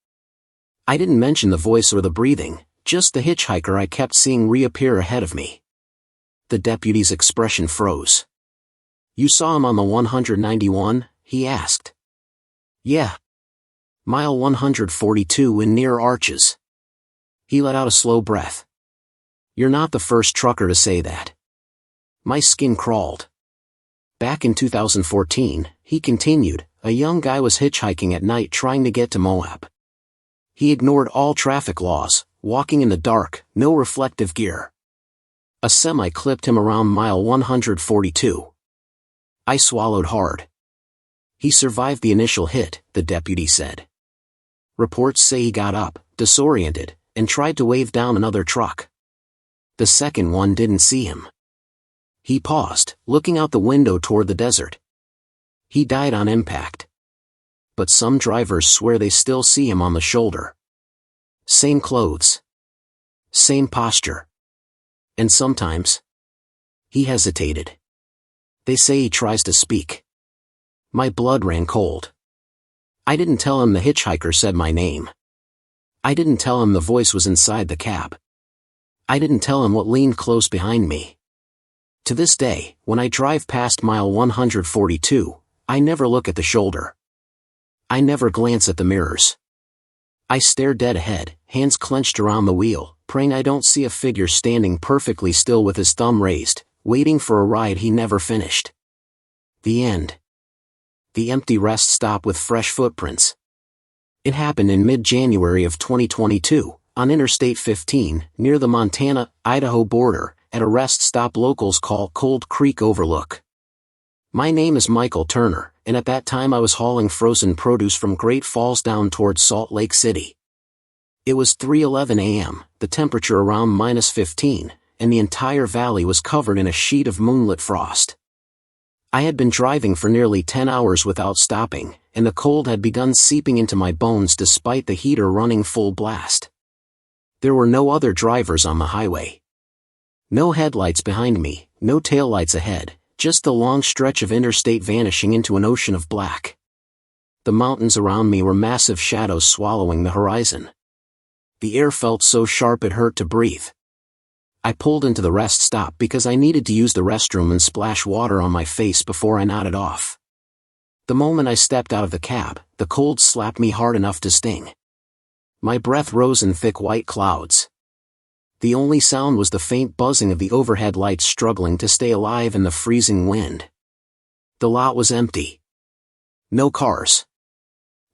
I didn't mention the voice or the breathing, just the hitchhiker I kept seeing reappear ahead of me. The deputy's expression froze. "You saw him on the 191, he asked. "Yeah. Mile 142 in near Arches." He let out a slow breath. "You're not the first trucker to say that." My skin crawled. "Back in 2014, he continued, a young guy was hitchhiking at night trying to get to Moab. He ignored all traffic laws, walking in the dark, no reflective gear. A semi clipped him around mile 142. I swallowed hard. He survived the initial hit, the deputy said. Reports say he got up, disoriented, and tried to wave down another truck. The second one didn't see him. He paused, looking out the window toward the desert. He died on impact. But some drivers swear they still see him on the shoulder. Same clothes. Same posture. And sometimes, he hesitated. They say he tries to speak." My blood ran cold. I didn't tell him the hitchhiker said my name. I didn't tell him the voice was inside the cab. I didn't tell him what leaned close behind me. To this day, when I drive past mile 142, I never look at the shoulder. I never glance at the mirrors. I stare dead ahead, hands clenched around the wheel, praying I don't see a figure standing perfectly still with his thumb raised, waiting for a ride he never finished. The end. The empty rest stop with fresh footprints. It happened in mid-January of 2022, on Interstate 15, near the Montana-Idaho border, at a rest stop locals call Cold Creek Overlook. My name is Michael Turner, and at that time I was hauling frozen produce from Great Falls down towards Salt Lake City. It was 3:11 a.m., the temperature around -15, and the entire valley was covered in a sheet of moonlit frost. I had been driving for nearly 10 hours without stopping, and the cold had begun seeping into my bones despite the heater running full blast. There were no other drivers on the highway. No headlights behind me, no taillights ahead, just the long stretch of interstate vanishing into an ocean of black. The mountains around me were massive shadows swallowing the horizon. The air felt so sharp it hurt to breathe. I pulled into the rest stop because I needed to use the restroom and splash water on my face before I nodded off. The moment I stepped out of the cab, the cold slapped me hard enough to sting. My breath rose in thick white clouds. The only sound was the faint buzzing of the overhead lights struggling to stay alive in the freezing wind. The lot was empty. No cars.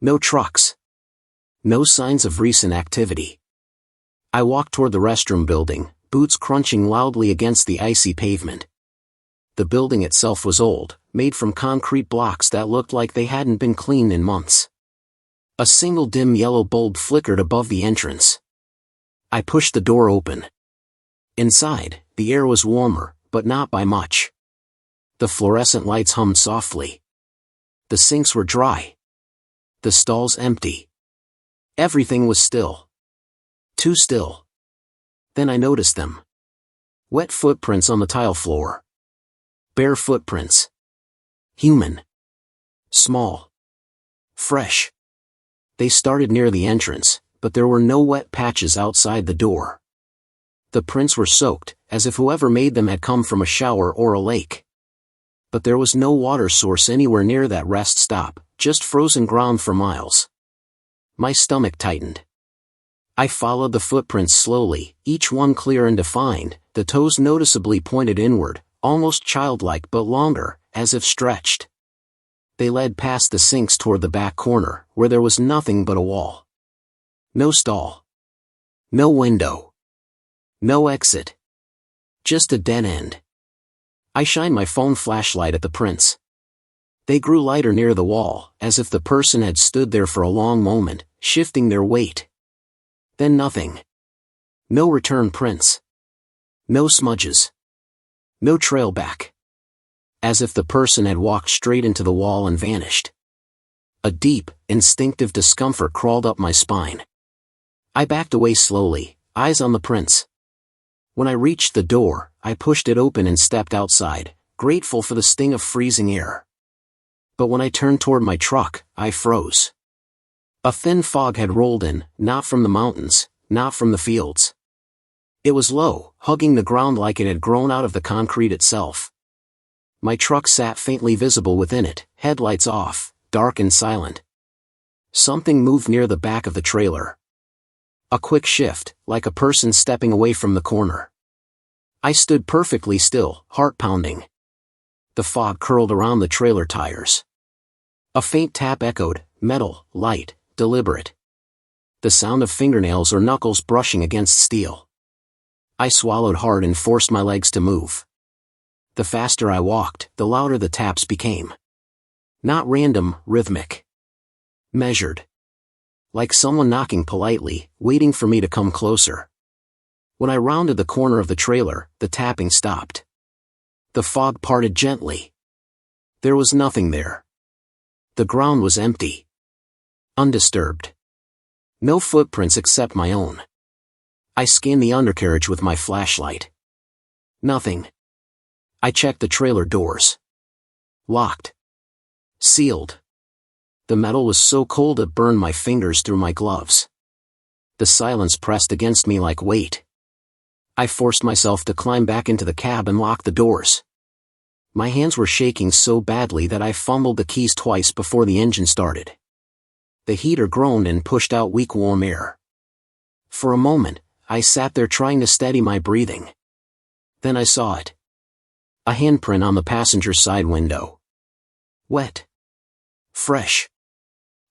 No trucks. No signs of recent activity. I walked toward the restroom building, boots crunching loudly against the icy pavement. The building itself was old, made from concrete blocks that looked like they hadn't been cleaned in months. A single dim yellow bulb flickered above the entrance. I pushed the door open. Inside, the air was warmer, but not by much. The fluorescent lights hummed softly. The sinks were dry. The stalls empty. Everything was still. Too still. Then I noticed them. Wet footprints on the tile floor. Bare footprints. Human. Small. Fresh. They started near the entrance, but there were no wet patches outside the door. The prints were soaked, as if whoever made them had come from a shower or a lake. But there was no water source anywhere near that rest stop, just frozen ground for miles. My stomach tightened. I followed the footprints slowly, each one clear and defined, the toes noticeably pointed inward, almost childlike but longer, as if stretched. They led past the sinks toward the back corner, where there was nothing but a wall. No stall. No window. No exit. Just a dead end. I shined my phone flashlight at the prints. They grew lighter near the wall, as if the person had stood there for a long moment, shifting their weight. Then nothing. No return prints. No smudges. No trail back. As if the person had walked straight into the wall and vanished. A deep, instinctive discomfort crawled up my spine. I backed away slowly, eyes on the prints. When I reached the door, I pushed it open and stepped outside, grateful for the sting of freezing air. But when I turned toward my truck, I froze. A thin fog had rolled in, not from the mountains, not from the fields. It was low, hugging the ground like it had grown out of the concrete itself. My truck sat faintly visible within it, headlights off, dark and silent. Something moved near the back of the trailer. A quick shift, like a person stepping away from the corner. I stood perfectly still, heart pounding. The fog curled around the trailer tires. A faint tap echoed, metal, light, deliberate. The sound of fingernails or knuckles brushing against steel. I swallowed hard and forced my legs to move. The faster I walked, the louder the taps became. Not random, rhythmic. Measured. Like someone knocking politely, waiting for me to come closer. When I rounded the corner of the trailer, the tapping stopped. The fog parted gently. There was nothing there. The ground was empty. Undisturbed. No footprints except my own. I scanned the undercarriage with my flashlight. Nothing. I checked the trailer doors. Locked. Sealed. The metal was so cold it burned my fingers through my gloves. The silence pressed against me like weight. I forced myself to climb back into the cab and lock the doors. My hands were shaking so badly that I fumbled the keys twice before the engine started. The heater groaned and pushed out weak warm air. For a moment, I sat there trying to steady my breathing. Then I saw it. A handprint on the passenger side window. Wet. Fresh.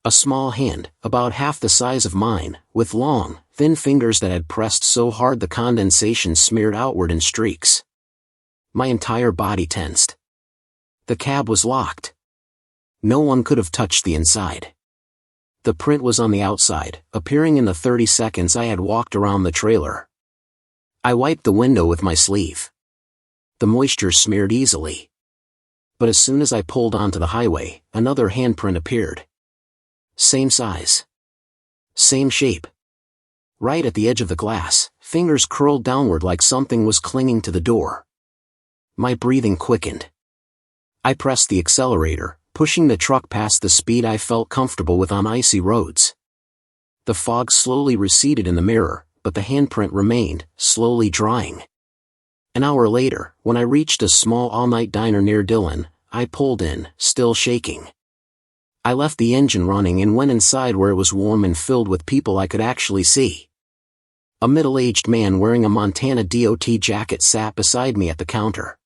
A small hand, about half the size of mine, with long, thin fingers that had pressed so hard the condensation smeared outward in streaks. My entire body tensed. The cab was locked. No one could have touched the inside. The print was on the outside, appearing in the 30 seconds I had walked around the trailer. I wiped the window with my sleeve. The moisture smeared easily. But as soon as I pulled onto the highway, another handprint appeared. Same size. Same shape. Right at the edge of the glass, fingers curled downward like something was clinging to the door. My breathing quickened. I pressed the accelerator, pushing the truck past the speed I felt comfortable with on icy roads. The fog slowly receded in the mirror, but the handprint remained, slowly drying. An hour later, when I reached a small all-night diner near Dillon, I pulled in, still shaking. I left the engine running and went inside where it was warm and filled with people I could actually see. A middle-aged man wearing a Montana DOT jacket sat beside me at the counter.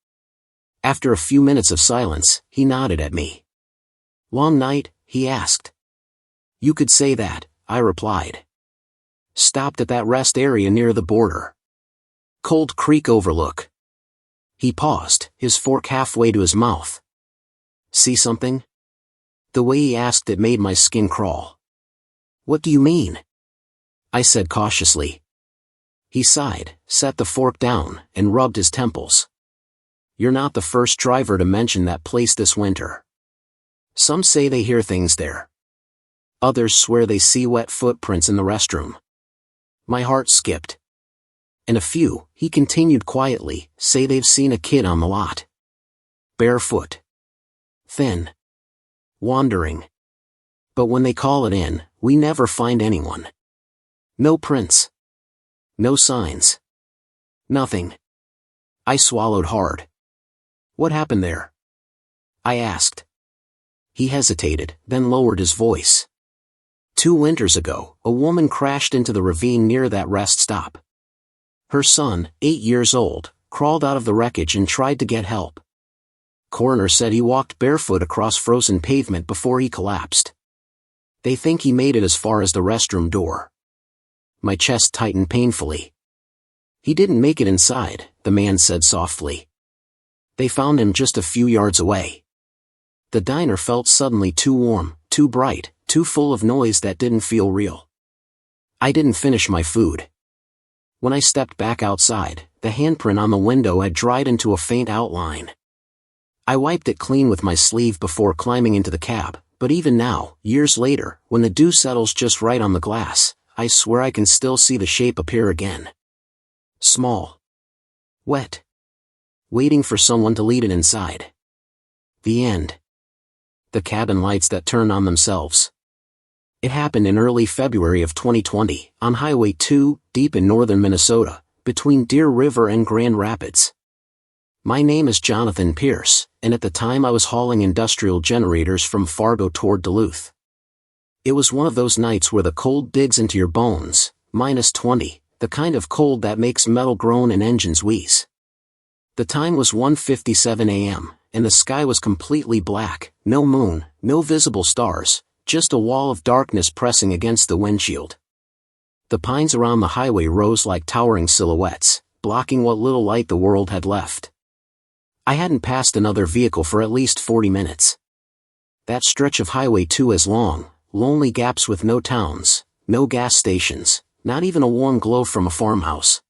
After a few minutes of silence, he nodded at me. "Long night?" he asked. "You could say that," I replied. "Stopped at that rest area near the border. Cold Creek overlook." He paused, his fork halfway to his mouth. "See something?" The way he asked it made my skin crawl. "What do you mean?" I said cautiously. He sighed, set the fork down, and rubbed his temples. "You're not the first driver to mention that place this winter. Some say they hear things there. Others swear they see wet footprints in the restroom." My heart skipped. "And a few," he continued quietly, "say they've seen a kid on the lot. barefoot. Thin. Wandering. But when they call it in, we never find anyone. No prints. No signs. Nothing. I swallowed hard. What happened there? I asked. He hesitated, then lowered his voice. 2 winters ago, a woman crashed into the ravine near that rest stop. Her son, 8 years old, crawled out of the wreckage and tried to get help. Coroner said he walked barefoot across frozen pavement before he collapsed. They think he made it as far as the restroom door. My chest tightened painfully. He didn't make it inside, the man said softly. They found him just a few yards away. The diner felt suddenly too warm, too bright, too full of noise that didn't feel real. I didn't finish my food. When I stepped back outside, the handprint on the window had dried into a faint outline. I wiped it clean with my sleeve before climbing into the cab, but even now, years later, when the dew settles just right on the glass, I swear I can still see the shape appear again. Small. Wet. Waiting for someone to lead it inside. The end. The cabin lights that turned on themselves. It happened in early February of 2020, on Highway 2, deep in northern Minnesota, between Deer River and Grand Rapids. My name is Jonathan Pierce, and at the time I was hauling industrial generators from Fargo toward Duluth. It was one of those nights where the cold digs into your bones, -20, the kind of cold that makes metal groan and engines wheeze. The time was 1:57 a.m., and the sky was completely black, no moon, no visible stars, just a wall of darkness pressing against the windshield. The pines around the highway rose like towering silhouettes, blocking what little light the world had left. I hadn't passed another vehicle for at least 40 minutes. That stretch of Highway 2 is long, lonely gaps with no towns, no gas stations, not even a warm glow from a farmhouse.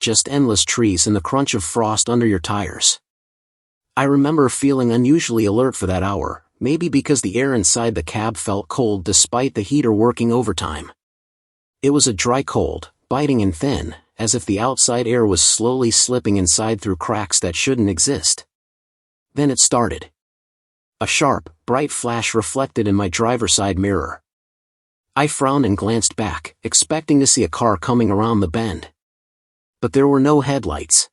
Just endless trees and the crunch of frost under your tires. I remember feeling unusually alert for that hour, maybe because the air inside the cab felt cold despite the heater working overtime. It was a dry cold, biting and thin, as if the outside air was slowly slipping inside through cracks that shouldn't exist. Then it started. A sharp, bright flash reflected in my driver's side mirror. I frowned and glanced back, expecting to see a car coming around the bend. But there were no headlights.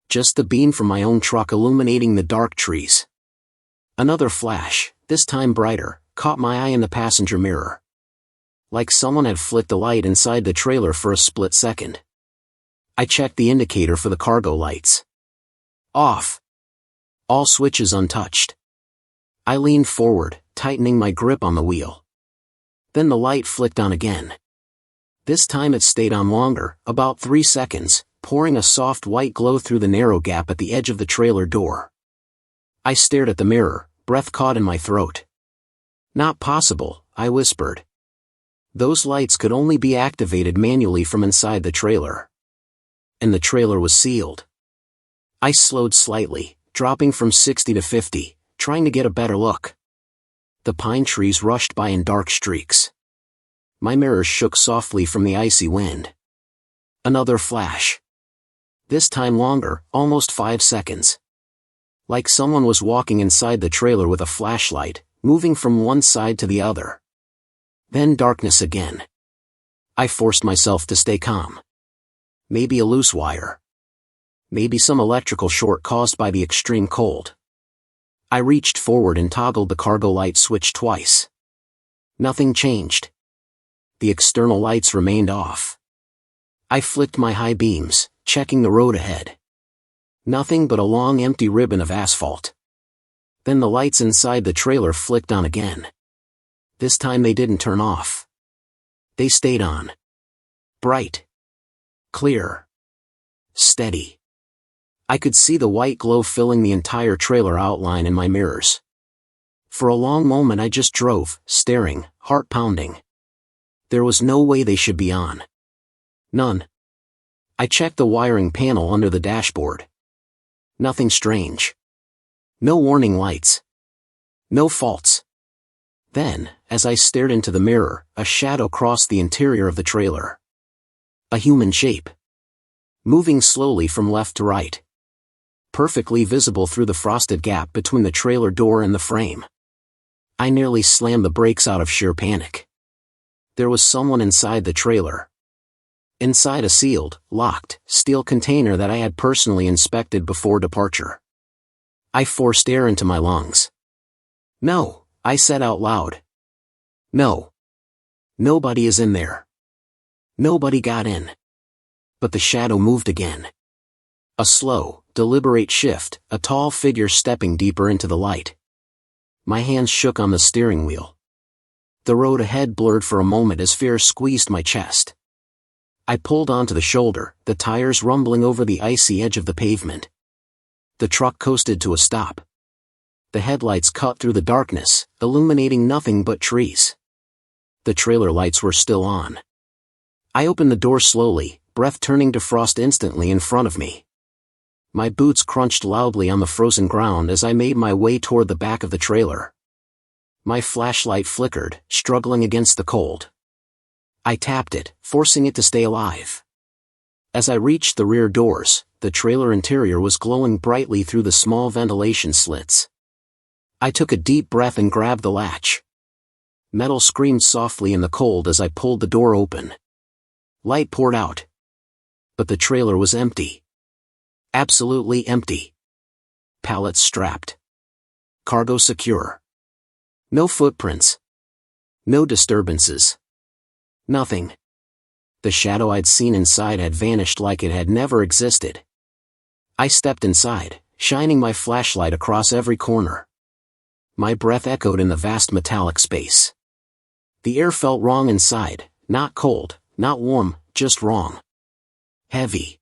Just the beam from my own truck illuminating the dark trees. Another flash, this time brighter, caught my eye in the passenger mirror. Like someone had flicked the light inside the trailer for a split second. I checked the indicator for the cargo lights. Off. All switches untouched. I leaned forward, tightening my grip on the wheel. Then the light flicked on again. This time it stayed on longer, about 3 seconds, pouring a soft white glow through the narrow gap at the edge of the trailer door. I stared at the mirror, breath caught in my throat. Not possible, I whispered. Those lights could only be activated manually from inside the trailer. And the trailer was sealed. I slowed slightly, dropping from 60 to 50, trying to get a better look. The pine trees rushed by in dark streaks. My mirrors shook softly from the icy wind. Another flash. This time longer, almost 5 seconds. Like someone was walking inside the trailer with a flashlight, moving from one side to the other. Then darkness again. I forced myself to stay calm. Maybe a loose wire. Maybe some electrical short caused by the extreme cold. I reached forward and toggled the cargo light switch twice. Nothing changed. The external lights remained off. I flicked my high beams, checking the road ahead. Nothing but a long empty ribbon of asphalt. Then the lights inside the trailer flicked on again. This time they didn't turn off. They stayed on. Bright. Clear. Steady. I could see the white glow filling the entire trailer outline in my mirrors. For a long moment I just drove, staring, heart pounding. There was no way they should be on. None. I checked the wiring panel under the dashboard. Nothing strange. No warning lights. No faults. Then, as I stared into the mirror, a shadow crossed the interior of the trailer. A human shape. Moving slowly from left to right. perfectly visible through the frosted gap between the trailer door and the frame. I nearly slammed the brakes out of sheer panic. There was someone inside the trailer. Inside a sealed, locked, steel container that I had personally inspected before departure. I forced air into my lungs. "No," I said out loud. "No. Nobody is in there. Nobody got in." But the shadow moved again. A slow, deliberate shift, a tall figure stepping deeper into the light. My hands shook on the steering wheel. The road ahead blurred for a moment as fear squeezed my chest. I pulled onto the shoulder, the tires rumbling over the icy edge of the pavement. The truck coasted to a stop. The headlights cut through the darkness, illuminating nothing but trees. The trailer lights were still on. I opened the door slowly, breath turning to frost instantly in front of me. My boots crunched loudly on the frozen ground as I made my way toward the back of the trailer. My flashlight flickered, struggling against the cold. I tapped it, forcing it to stay alive. As I reached the rear doors, the trailer interior was glowing brightly through the small ventilation slits. I took a deep breath and grabbed the latch. Metal screamed softly in the cold as I pulled the door open. Light poured out. But the trailer was empty. Absolutely empty. Pallets strapped. Cargo secure. No footprints. No disturbances. Nothing. The shadow I'd seen inside had vanished like it had never existed. I stepped inside, shining my flashlight across every corner. My breath echoed in the vast metallic space. The air felt wrong inside, not cold, not warm, just wrong. Heavy.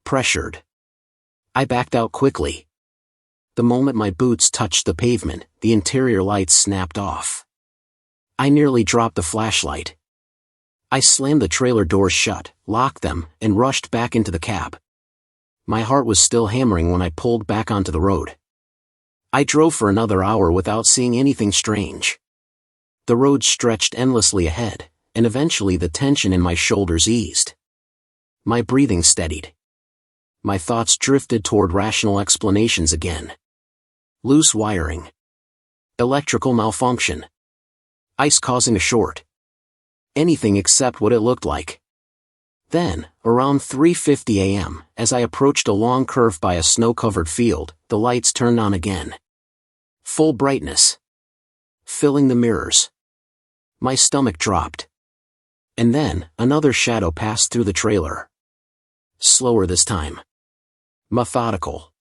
Pressured. I backed out quickly. The moment my boots touched the pavement, the interior lights snapped off. I nearly dropped the flashlight. I slammed the trailer doors shut, locked them, and rushed back into the cab. My heart was still hammering when I pulled back onto the road. I drove for another hour without seeing anything strange. The road stretched endlessly ahead, and eventually the tension in my shoulders eased. My breathing steadied. My thoughts drifted toward rational explanations again. Loose wiring. Electrical malfunction. Ice causing a short. Anything except what it looked like. Then, around 3:50 a.m., as I approached a long curve by a snow-covered field, the lights turned on again. Full brightness. Filling the mirrors. My stomach dropped. And then, another shadow passed through the trailer. Slower this time. Methodical.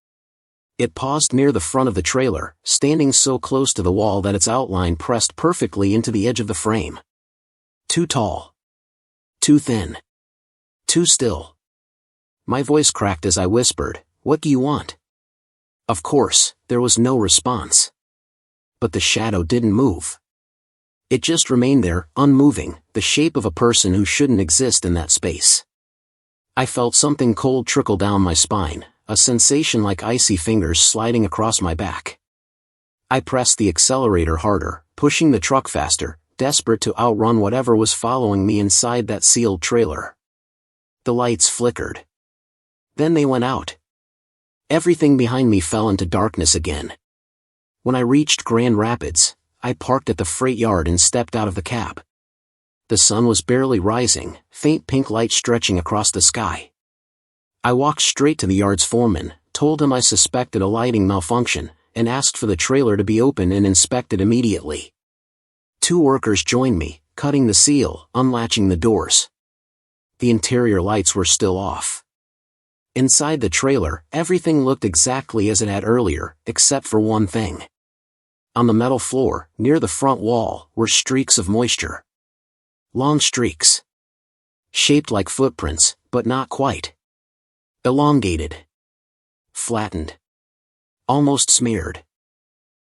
It paused near the front of the trailer, standing so close to the wall that its outline pressed perfectly into the edge of the frame. Too tall. Too thin. Too still. My voice cracked as I whispered, "What do you want?" Of course, there was no response. But the shadow didn't move. It just remained there, unmoving, the shape of a person who shouldn't exist in that space. I felt something cold trickle down my spine, a sensation like icy fingers sliding across my back. I pressed the accelerator harder, pushing the truck faster, desperate to outrun whatever was following me inside that sealed trailer. The lights flickered. Then they went out. Everything behind me fell into darkness again. When I reached Grand Rapids, I parked at the freight yard and stepped out of the cab. The sun was barely rising, faint pink light stretching across the sky. I walked straight to the yard's foreman, told him I suspected a lighting malfunction, and asked for the trailer to be opened and inspected immediately. 2 workers joined me, cutting the seal, unlatching the doors. The interior lights were still off. Inside the trailer, everything looked exactly as it had earlier, except for one thing. On the metal floor, near the front wall, were streaks of moisture. Long streaks. Shaped like footprints, but not quite. Elongated. Flattened. Almost smeared.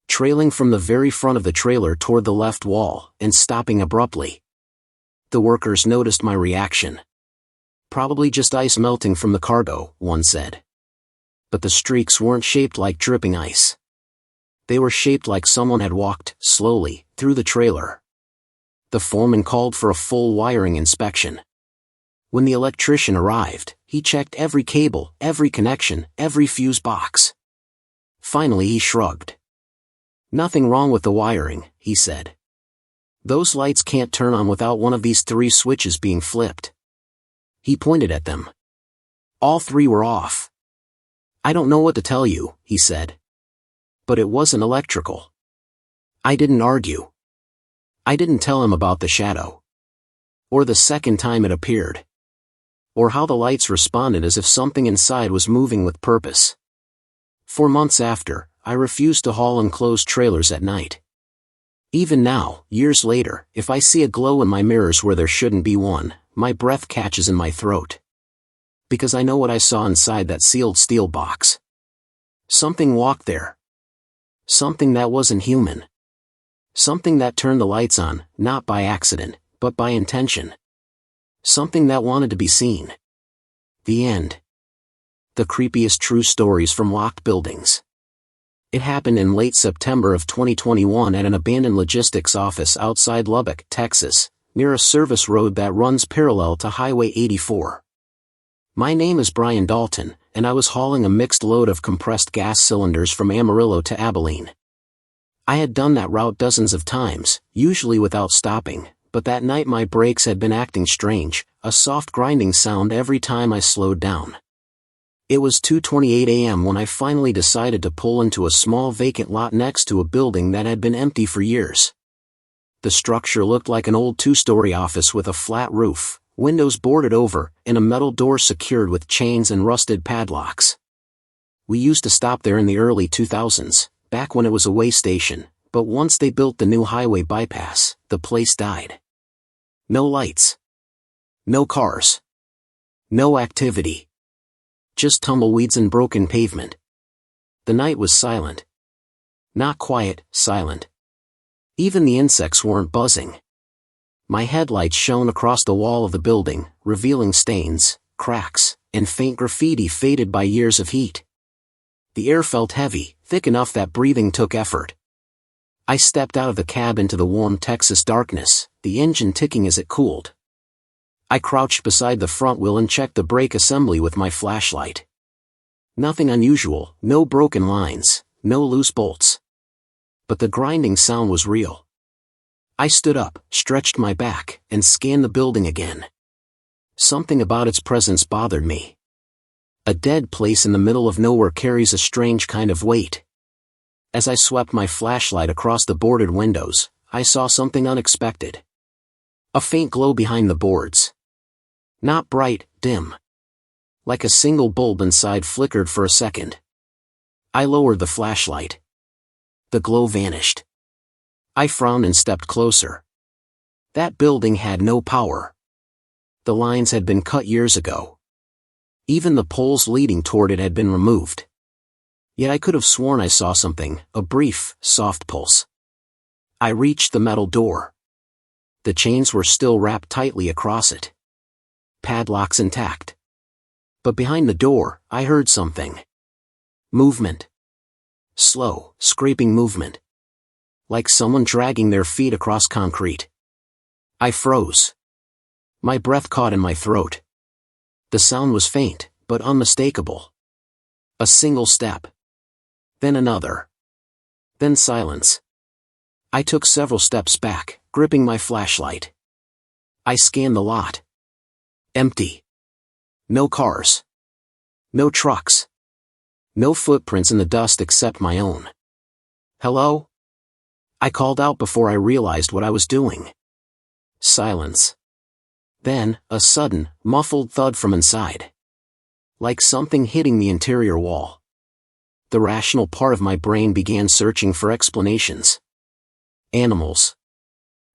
Trailing from the very front of the trailer toward the left wall, and stopping abruptly. The workers noticed my reaction. "Probably just ice melting from the cargo," one said. But the streaks weren't shaped like dripping ice. They were shaped like someone had walked, slowly, through the trailer. The foreman called for a full wiring inspection. When the electrician arrived, he checked every cable, every connection, every fuse box. Finally he shrugged. "Nothing wrong with the wiring," he said. "Those lights can't turn on without one of these 3 switches being flipped." He pointed at them. All 3 were off. "I don't know what to tell you," he said. "But it wasn't electrical." I didn't argue. I didn't tell him about the shadow. Or the second time it appeared. Or how the lights responded as if something inside was moving with purpose. For months after, I refused to haul enclosed trailers at night. Even now, years later, if I see a glow in my mirrors where there shouldn't be one, my breath catches in my throat. Because I know what I saw inside that sealed steel box. Something walked there. Something that wasn't human. Something that turned the lights on, not by accident, but by intention. Something that wanted to be seen. The end. The creepiest true stories from locked buildings. It happened in late September of 2021 at an abandoned logistics office outside Lubbock, Texas, near a service road that runs parallel to Highway 84. My name is Brian Dalton, and I was hauling a mixed load of compressed gas cylinders from Amarillo to Abilene. I had done that route dozens of times, usually without stopping, but that night my brakes had been acting strange, a soft grinding sound every time I slowed down. It was 2:28 a.m. when I finally decided to pull into a small vacant lot next to a building that had been empty for years. The structure looked like an old 2-story office with a flat roof, windows boarded over, and a metal door secured with chains and rusted padlocks. We used to stop there in the early 2000s, back when it was a way station, but once they built the new highway bypass, the place died. No lights. No cars. No activity. Just tumbleweeds and broken pavement. The night was silent. Not quiet, silent. Even the insects weren't buzzing. My headlights shone across the wall of the building, revealing stains, cracks, and faint graffiti faded by years of heat. The air felt heavy, thick enough that breathing took effort. I stepped out of the cab into the warm Texas darkness, the engine ticking as it cooled. I crouched beside the front wheel and checked the brake assembly with my flashlight. Nothing unusual, no broken lines, no loose bolts. But the grinding sound was real. I stood up, stretched my back, and scanned the building again. Something about its presence bothered me. A dead place in the middle of nowhere carries a strange kind of weight. As I swept my flashlight across the boarded windows, I saw something unexpected. A faint glow behind the boards. Not bright, dim. Like a single bulb inside flickered for a second. I lowered the flashlight. The glow vanished. I frowned and stepped closer. That building had no power. The lines had been cut years ago. Even the poles leading toward it had been removed. Yet I could have sworn I saw something, a brief, soft pulse. I reached the metal door. The chains were still wrapped tightly across it. Padlocks intact. But behind the door, I heard something. Movement. Slow, scraping movement. Like someone dragging their feet across concrete. I froze. My breath caught in my throat. The sound was faint, but unmistakable. A single step. Then another. Then silence. I took several steps back, gripping my flashlight. I scanned the lot. Empty. No cars. No trucks. No footprints in the dust except my own. "Hello?" I called out before I realized what I was doing. Silence. Then, a sudden, muffled thud from inside. Like something hitting the interior wall. The rational part of my brain began searching for explanations. Animals.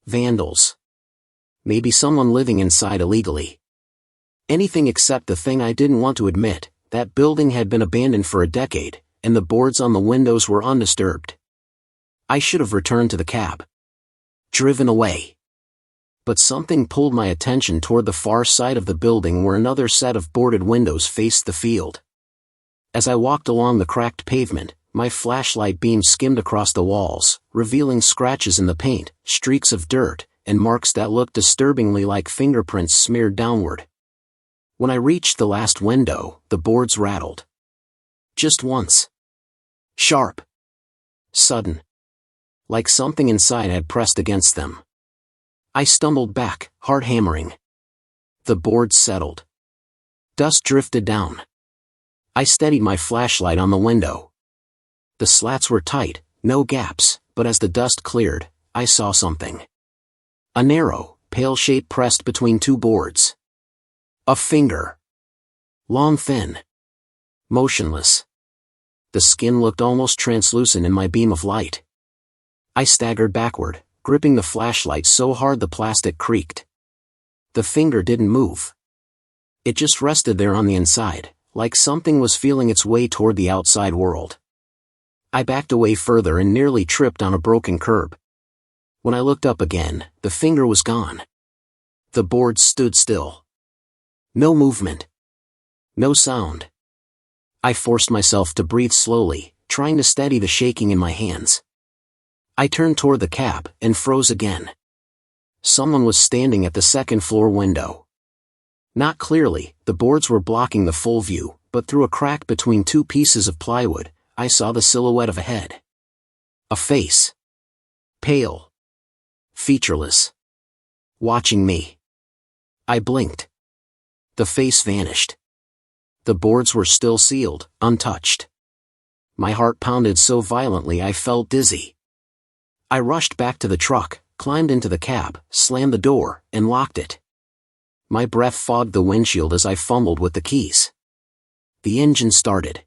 Vandals. Maybe someone living inside illegally. Anything except the thing I didn't want to admit, that building had been abandoned for a decade, and the boards on the windows were undisturbed. I should have returned to the cab. Driven away. But something pulled my attention toward the far side of the building where another set of boarded windows faced the field. As I walked along the cracked pavement, my flashlight beam skimmed across the walls, revealing scratches in the paint, streaks of dirt, and marks that looked disturbingly like fingerprints smeared downward. When I reached the last window, the boards rattled. Just once. Sharp. Sudden. Like something inside had pressed against them. I stumbled back, heart hammering. The boards settled. Dust drifted down. I steadied my flashlight on the window. The slats were tight, no gaps, but as the dust cleared, I saw something. A narrow, pale shape pressed between two boards. A finger. Long, thin. Motionless. The skin looked almost translucent in my beam of light. I staggered backward, gripping the flashlight so hard the plastic creaked. The finger didn't move. It just rested there on the inside, like something was feeling its way toward the outside world. I backed away further and nearly tripped on a broken curb. When I looked up again, the finger was gone. The boards stood still. No movement. No sound. I forced myself to breathe slowly, trying to steady the shaking in my hands. I turned toward the cab and froze again. Someone was standing at the second-floor window. Not clearly, the boards were blocking the full view, but through a crack between two pieces of plywood, I saw the silhouette of a head. A face. Pale. Featureless. Watching me. I blinked. The face vanished. The boards were still sealed, untouched. My heart pounded so violently I felt dizzy. I rushed back to the truck, climbed into the cab, slammed the door, and locked it. My breath fogged the windshield as I fumbled with the keys. The engine started.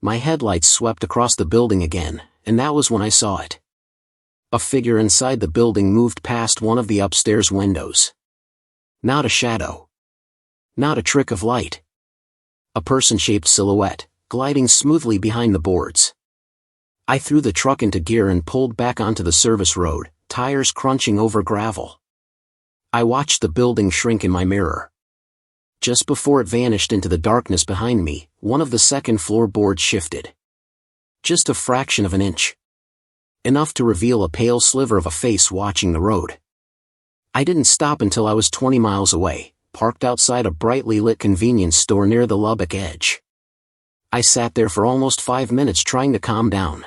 My headlights swept across the building again, and that was when I saw it. A figure inside the building moved past one of the upstairs windows. Not a shadow. Not a trick of light. A person-shaped silhouette, gliding smoothly behind the boards. I threw the truck into gear and pulled back onto the service road, tires crunching over gravel. I watched the building shrink in my mirror. Just before it vanished into the darkness behind me, one of the second-floor boards shifted. Just a fraction of an inch. Enough to reveal a pale sliver of a face watching the road. I didn't stop until I was 20 miles away, parked outside a brightly lit convenience store near the Lubbock edge. I sat there for almost 5 minutes trying to calm down.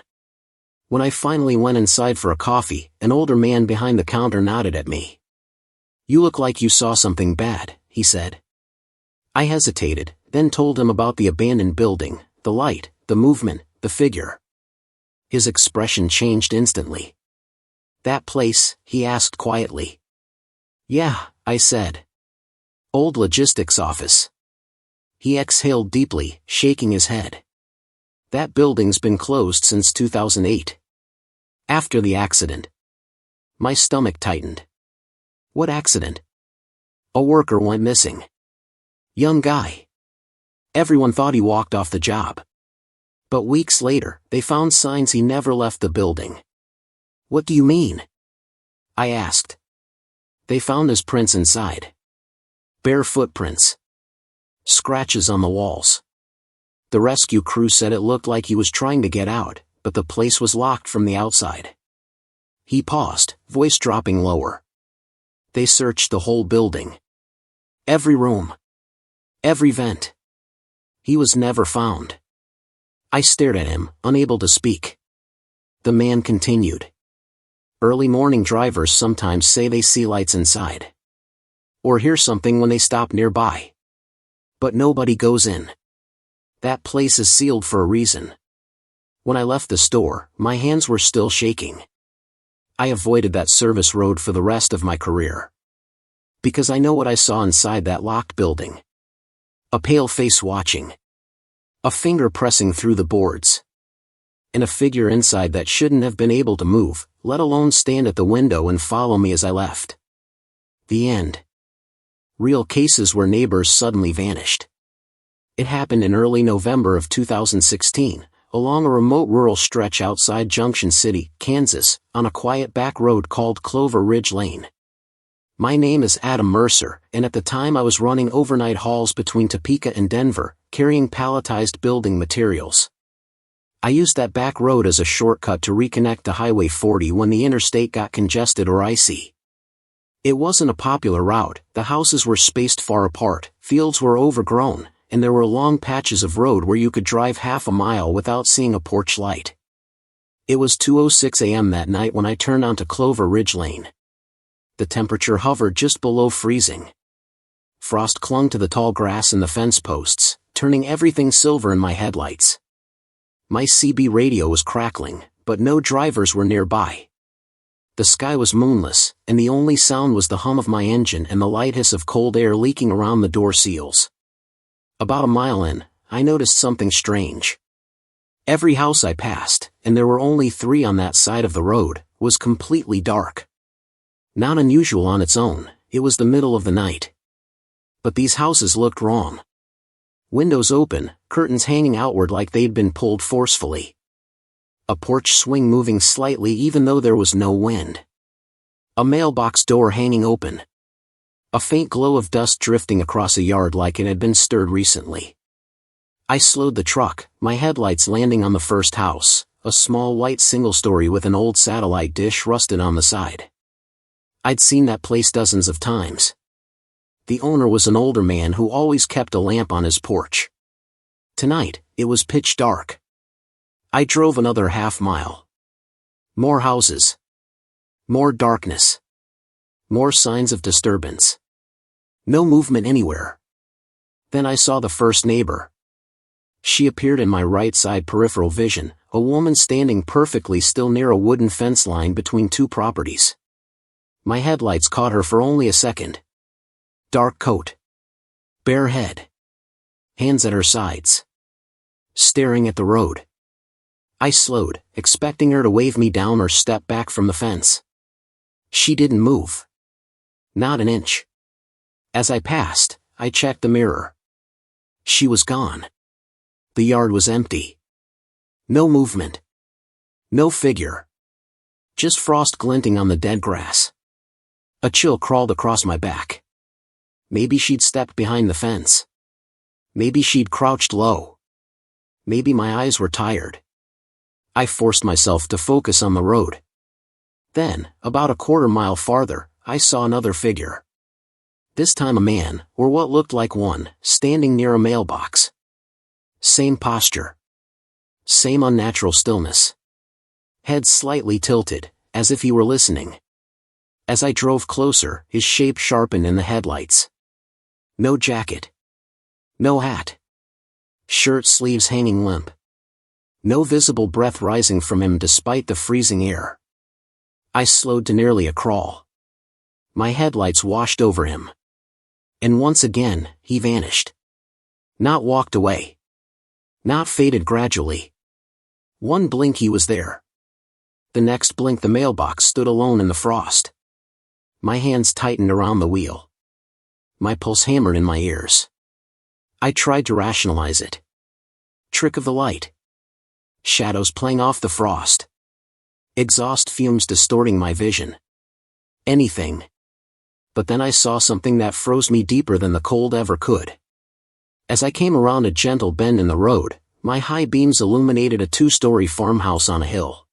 When I finally went inside for a coffee, an older man behind the counter nodded at me. "You look like you saw something bad," he said. I hesitated, then told him about the abandoned building, the light, the movement, the figure. His expression changed instantly. "That place?" he asked quietly. "Yeah," I said. "Old logistics office." He exhaled deeply, shaking his head. "That building's been closed since 2008. After the accident." My stomach tightened. "What accident?" "A worker went missing. Young guy. Everyone thought he walked off the job. But weeks later, they found signs he never left the building." "What do you mean?" I asked. "They found his prints inside. Bare footprints. Scratches on the walls. The rescue crew said it looked like he was trying to get out, but the place was locked from the outside." He paused, voice dropping lower. "They searched the whole building. Every room. Every vent. He was never found." I stared at him, unable to speak. The man continued. "Early morning drivers sometimes say they see lights inside. Or hear something when they stop nearby. But nobody goes in. That place is sealed for a reason." When I left the store, my hands were still shaking. I avoided that service road for the rest of my career. Because I know what I saw inside that locked building. A pale face watching. A finger pressing through the boards. And a figure inside that shouldn't have been able to move, let alone stand at the window and follow me as I left. The end. Real cases where neighbors suddenly vanished. It happened in early November of 2016, along a remote rural stretch outside Junction City, Kansas, on a quiet back road called Clover Ridge Lane. My name is Adam Mercer, and at the time I was running overnight hauls between Topeka and Denver, carrying palletized building materials. I used that back road as a shortcut to reconnect to Highway 40 when the interstate got congested or icy. It wasn't a popular route, the houses were spaced far apart, fields were overgrown, and there were long patches of road where you could drive half a mile without seeing a porch light. It was 2:06 a.m. that night when I turned onto Clover Ridge Lane. The temperature hovered just below freezing. Frost clung to the tall grass and the fence posts, turning everything silver in my headlights. My CB radio was crackling, but no drivers were nearby. The sky was moonless, and the only sound was the hum of my engine and the light hiss of cold air leaking around the door seals. About a mile in, I noticed something strange. Every house I passed, and there were only 3 on that side of the road, was completely dark. Not unusual on its own, it was the middle of the night. But these houses looked wrong. Windows open, curtains hanging outward like they'd been pulled forcefully. A porch swing moving slightly even though there was no wind. A mailbox door hanging open. A faint glow of dust drifting across a yard like it had been stirred recently. I slowed the truck, my headlights landing on the first house, a small white single-story with an old satellite dish rusted on the side. I'd seen that place dozens of times. The owner was an older man who always kept a lamp on his porch. Tonight, it was pitch dark. I drove another half mile. More houses. More darkness. More signs of disturbance. No movement anywhere. Then I saw the first neighbor. She appeared in my right side peripheral vision, a woman standing perfectly still near a wooden fence line between 2 properties. My headlights caught her for only a second. Dark coat. Bare head. Hands at her sides. Staring at the road. I slowed, expecting her to wave me down or step back from the fence. She didn't move. Not an inch. As I passed, I checked the mirror. She was gone. The yard was empty. No movement. No figure. Just frost glinting on the dead grass. A chill crawled across my back. Maybe she'd stepped behind the fence. Maybe she'd crouched low. Maybe my eyes were tired. I forced myself to focus on the road. Then, about a quarter mile farther, I saw another figure. This time a man, or what looked like one, standing near a mailbox. Same posture. Same unnatural stillness. Head slightly tilted, as if he were listening. As I drove closer, his shape sharpened in the headlights. No jacket. No hat. Shirt sleeves hanging limp. No visible breath rising from him despite the freezing air. I slowed to nearly a crawl. My headlights washed over him. And once again, he vanished. Not walked away. Not faded gradually. One blink he was there. The next blink the mailbox stood alone in the frost. My hands tightened around the wheel. My pulse hammered in my ears. I tried to rationalize it. Trick of the light. Shadows playing off the frost. Exhaust fumes distorting my vision. Anything. But then I saw something that froze me deeper than the cold ever could. As I came around a gentle bend in the road, my high beams illuminated a 2-story farmhouse on a hill.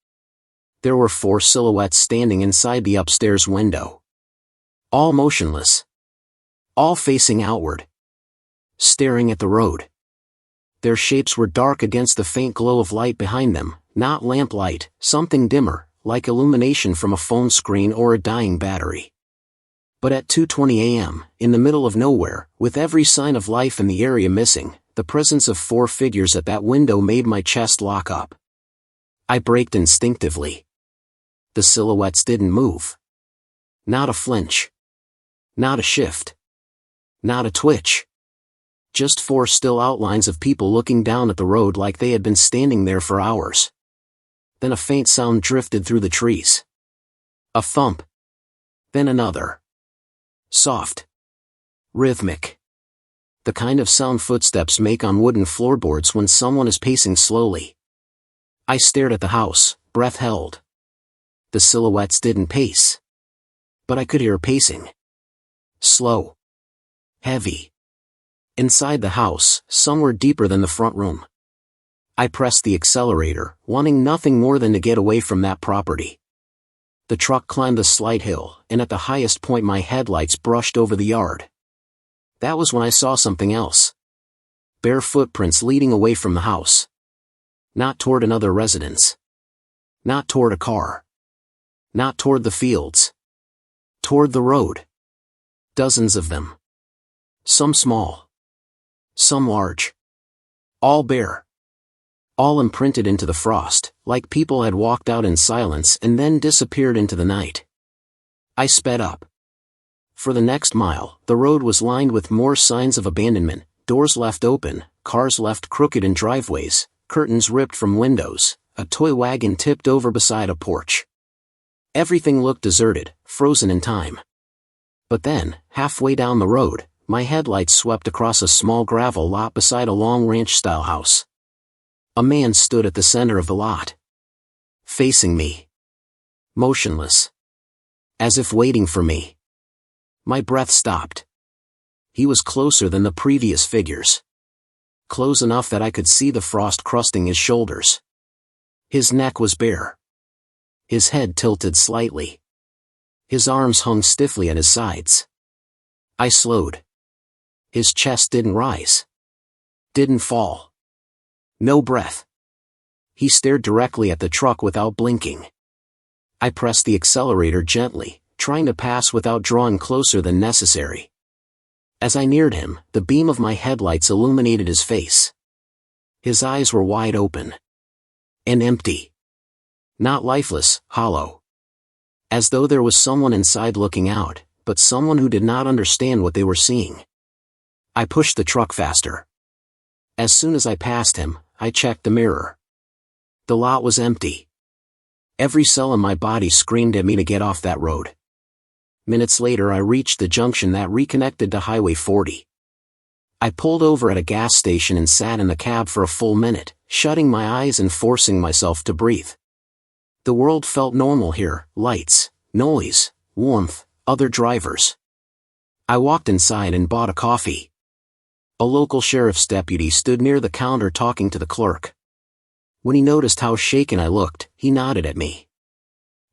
There were 4 silhouettes standing inside the upstairs window. All motionless. All facing outward. Staring at the road. Their shapes were dark against the faint glow of light behind them, not lamplight, something dimmer, like illumination from a phone screen or a dying battery. But at 2:20 a.m., in the middle of nowhere, with every sign of life in the area missing, the presence of 4 figures at that window made my chest lock up. I braked instinctively. The silhouettes didn't move. Not a flinch. Not a shift. Not a twitch. Just 4 still outlines of people looking down at the road like they had been standing there for hours. Then a faint sound drifted through the trees. A thump. Then another. Soft. Rhythmic. The kind of sound footsteps make on wooden floorboards when someone is pacing slowly. I stared at the house, breath held. The silhouettes didn't pace. But I could hear pacing. Slow. Heavy. Inside the house, somewhere deeper than the front room. I pressed the accelerator, wanting nothing more than to get away from that property. The truck climbed the slight hill, and at the highest point my headlights brushed over the yard. That was when I saw something else. Bare footprints leading away from the house. Not toward another residence. Not toward a car. Not toward the fields. Toward the road. Dozens of them. Some small. Some large. All bare. All imprinted into the frost, like people had walked out in silence and then disappeared into the night. I sped up. For the next mile, the road was lined with more signs of abandonment, doors left open, cars left crooked in driveways, curtains ripped from windows, a toy wagon tipped over beside a porch. Everything looked deserted, frozen in time. But then, halfway down the road, my headlights swept across a small gravel lot beside a long ranch-style house. A man stood at the center of the lot. Facing me. Motionless. As if waiting for me. My breath stopped. He was closer than the previous figures. Close enough that I could see the frost crusting his shoulders. His neck was bare. His head tilted slightly. His arms hung stiffly at his sides. I slowed. His chest didn't rise. Didn't fall. No breath. He stared directly at the truck without blinking. I pressed the accelerator gently, trying to pass without drawing closer than necessary. As I neared him, the beam of my headlights illuminated his face. His eyes were wide open. And empty. Not lifeless, hollow. As though there was someone inside looking out, but someone who did not understand what they were seeing. I pushed the truck faster. As soon as I passed him, I checked the mirror. The lot was empty. Every cell in my body screamed at me to get off that road. Minutes later I reached the junction that reconnected to Highway 40. I pulled over at a gas station and sat in the cab for a full minute, shutting my eyes and forcing myself to breathe. The world felt normal here, lights, noise, warmth, other drivers. I walked inside and bought a coffee. A local sheriff's deputy stood near the counter talking to the clerk. When he noticed how shaken I looked, he nodded at me.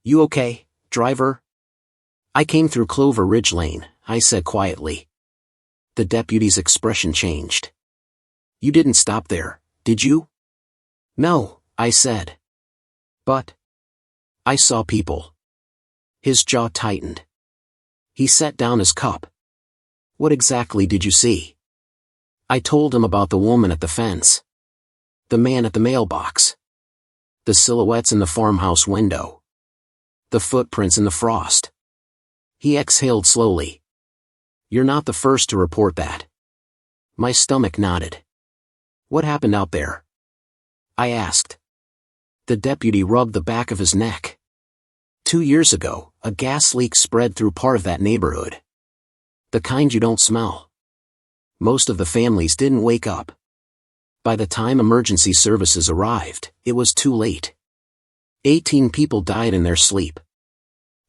"You okay, driver?" "I came through Clover Ridge Lane," I said quietly. The deputy's expression changed. "You didn't stop there, did you?" "No," I said. "But I saw people." His jaw tightened. He set down his cup. "What exactly did you see?" I told him about the woman at the fence. The man at the mailbox. The silhouettes in the farmhouse window. The footprints in the frost. He exhaled slowly. "You're not the first to report that." My stomach nodded. "What happened out there?" I asked. The deputy rubbed the back of his neck. 2 years ago, a gas leak spread through part of that neighborhood. The kind you don't smell. Most of the families didn't wake up. By the time emergency services arrived, it was too late. 18 people died in their sleep.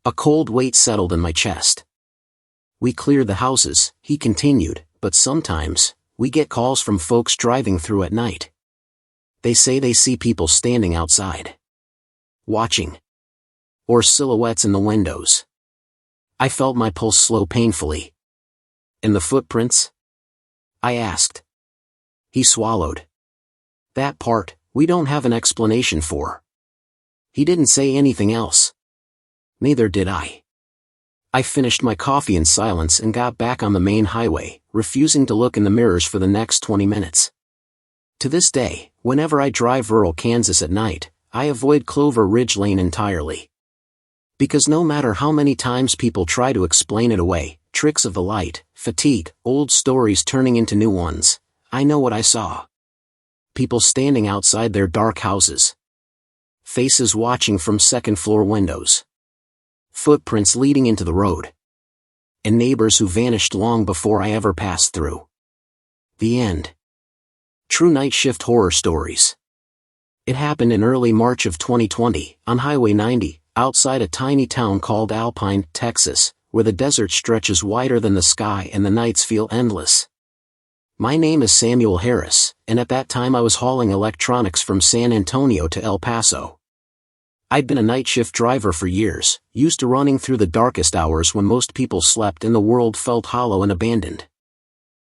A cold weight settled in my chest. "We cleared the houses," he continued, "but sometimes, we get calls from folks driving through at night. They say they see people standing outside. Watching. Or silhouettes in the windows." I felt my pulse slow painfully. "And the footprints?" I asked. He swallowed. "That part, we don't have an explanation for." He didn't say anything else. Neither did I. I finished my coffee in silence and got back on the main highway, refusing to look in the mirrors for the next 20 minutes. To this day, whenever I drive rural Kansas at night, I avoid Clover Ridge Lane entirely. Because no matter how many times people try to explain it away, tricks of the light, fatigue, old stories turning into new ones, I know what I saw. People standing outside their dark houses. Faces watching from second-floor windows. Footprints leading into the road. And neighbors who vanished long before I ever passed through. The end. True night shift horror stories. It happened in early March of 2020, on Highway 90, outside a tiny town called Alpine, Texas, where the desert stretches wider than the sky and the nights feel endless. My name is Samuel Harris, and at that time I was hauling electronics from San Antonio to El Paso. I'd been a night shift driver for years, used to running through the darkest hours when most people slept and the world felt hollow and abandoned.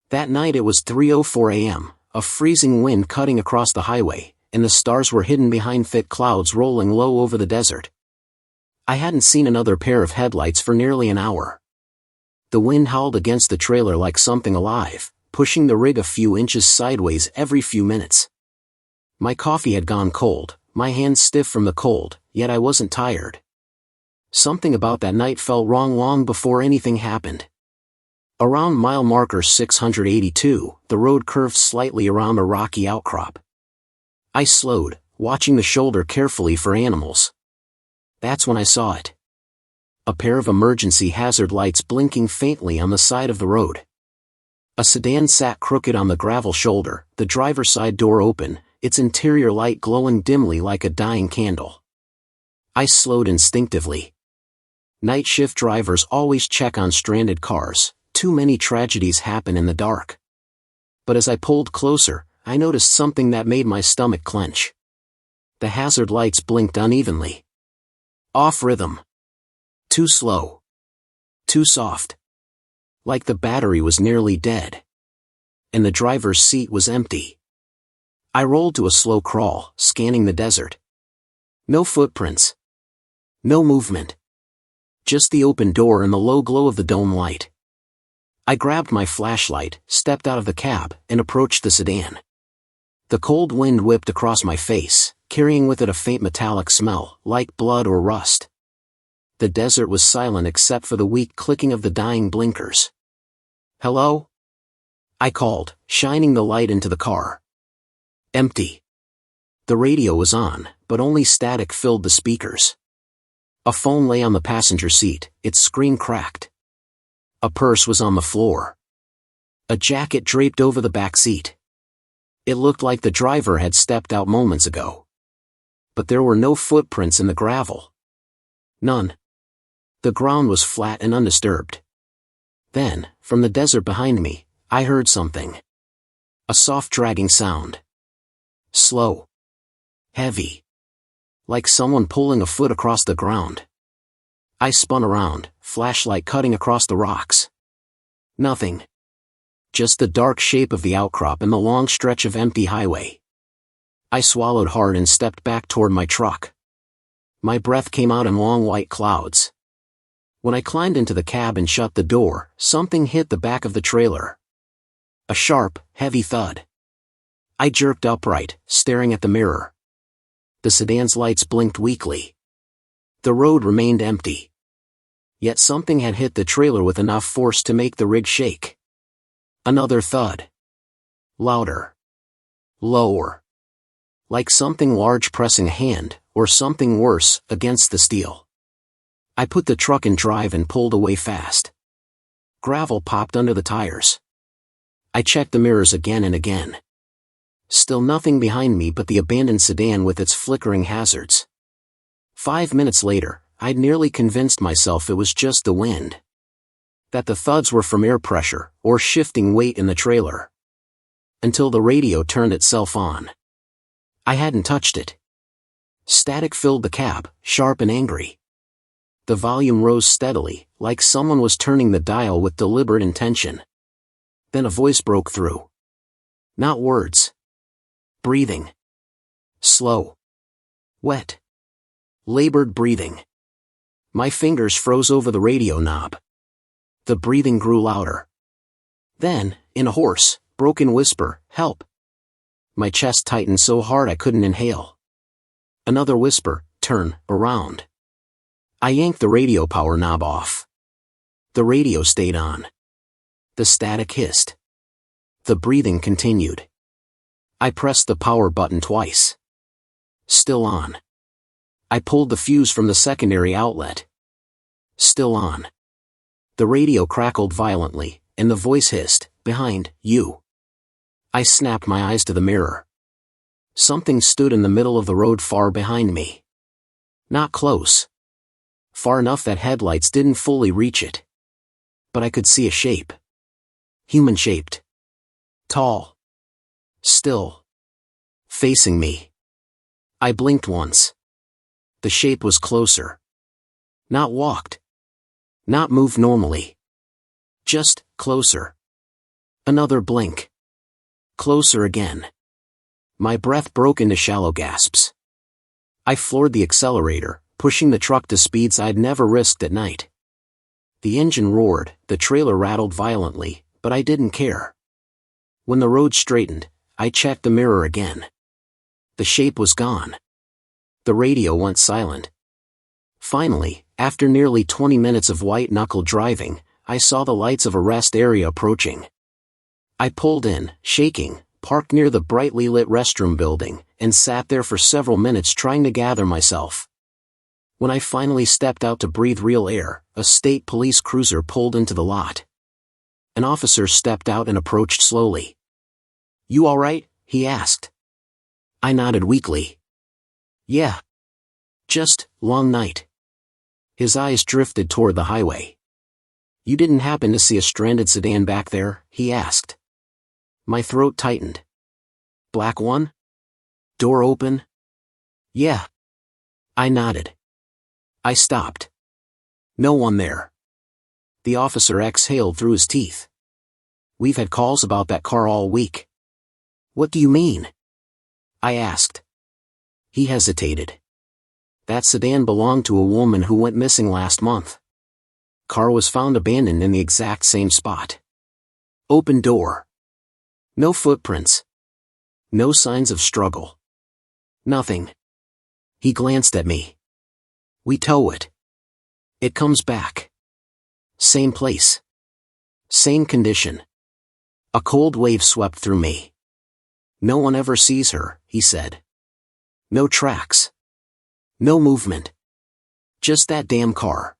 That night it was 3:04 a.m., a freezing wind cutting across the highway, and the stars were hidden behind thick clouds rolling low over the desert. I hadn't seen another pair of headlights for nearly an hour. The wind howled against the trailer like something alive, pushing the rig a few inches sideways every few minutes. My coffee had gone cold, my hands stiff from the cold, yet I wasn't tired. Something about that night felt wrong long before anything happened. Around mile marker 682, the road curved slightly around a rocky outcrop. I slowed, watching the shoulder carefully for animals. That's when I saw it. A pair of emergency hazard lights blinking faintly on the side of the road. A sedan sat crooked on the gravel shoulder, the driver's side door open, its interior light glowing dimly like a dying candle. I slowed instinctively. Night shift drivers always check on stranded cars. Too many tragedies happen in the dark. But as I pulled closer, I noticed something that made my stomach clench. The hazard lights blinked unevenly. Off rhythm. Too slow. Too soft. Like the battery was nearly dead. And the driver's seat was empty. I rolled to a slow crawl, scanning the desert. No footprints. No movement. Just the open door and the low glow of the dome light. I grabbed my flashlight, stepped out of the cab, and approached the sedan. The cold wind whipped across my face, carrying with it a faint metallic smell, like blood or rust. The desert was silent except for the weak clicking of the dying blinkers. "Hello?" I called, shining the light into the car. Empty. The radio was on, but only static filled the speakers. A phone lay on the passenger seat, its screen cracked. A purse was on the floor. A jacket draped over the back seat. It looked like the driver had stepped out moments ago. But there were no footprints in the gravel. None. The ground was flat and undisturbed. Then, from the desert behind me, I heard something. A soft dragging sound. Slow. Heavy. Like someone pulling a foot across the ground. I spun around, flashlight cutting across the rocks. Nothing. Just the dark shape of the outcrop and the long stretch of empty highway. I swallowed hard and stepped back toward my truck. My breath came out in long white clouds. When I climbed into the cab and shut the door, something hit the back of the trailer. A sharp, heavy thud. I jerked upright, staring at the mirror. The sedan's lights blinked weakly. The road remained empty. Yet something had hit the trailer with enough force to make the rig shake. Another thud. Louder. Lower. Like something large pressing a hand, or something worse, against the steel. I put the truck in drive and pulled away fast. Gravel popped under the tires. I checked the mirrors again and again. Still nothing behind me but the abandoned sedan with its flickering hazards. 5 minutes later, I'd nearly convinced myself it was just the wind. That the thuds were from air pressure, or shifting weight in the trailer. Until the radio turned itself on. I hadn't touched it. Static filled the cab, sharp and angry. The volume rose steadily, like someone was turning the dial with deliberate intention. Then a voice broke through. Not words. Breathing. Slow. Wet. Labored breathing. My fingers froze over the radio knob. The breathing grew louder. Then, in a hoarse, broken whisper, "Help." My chest tightened so hard I couldn't inhale. Another whisper, "Turn around." I yanked the radio power knob off. The radio stayed on. The static hissed. The breathing continued. I pressed the power button twice. Still on. I pulled the fuse from the secondary outlet. Still on. The radio crackled violently, and the voice hissed, "Behind you." I snapped my eyes to the mirror. Something stood in the middle of the road far behind me. Not close. Far enough that headlights didn't fully reach it. But I could see a shape. Human-shaped. Tall. Still. Facing me. I blinked once. The shape was closer. Not walked. Not moved normally. Just closer. Another blink. Closer again. My breath broke into shallow gasps. I floored the accelerator, pushing the truck to speeds I'd never risked at night. The engine roared, the trailer rattled violently, but I didn't care. When the road straightened, I checked the mirror again. The shape was gone. The radio went silent. Finally, after nearly 20 minutes of white-knuckle driving, I saw the lights of a rest area approaching. I pulled in, shaking, parked near the brightly lit restroom building, and sat there for several minutes trying to gather myself. When I finally stepped out to breathe real air, a state police cruiser pulled into the lot. An officer stepped out and approached slowly. "You all right?" he asked. I nodded weakly. "Yeah. Just, long night." His eyes drifted toward the highway. "You didn't happen to see a stranded sedan back there?" he asked. My throat tightened. "Black one? Door open?" "Yeah." I nodded. I stopped. "No one there." The officer exhaled through his teeth. "We've had calls about that car all week." "What do you mean?" I asked. He hesitated. "That sedan belonged to a woman who went missing last month. Car was found abandoned in the exact same spot. Open door. No footprints. No signs of struggle. Nothing." He glanced at me. "We tow it. It comes back. Same place. Same condition." A cold wave swept through me. "No one ever sees her," he said. "No tracks. No movement. Just that damn car."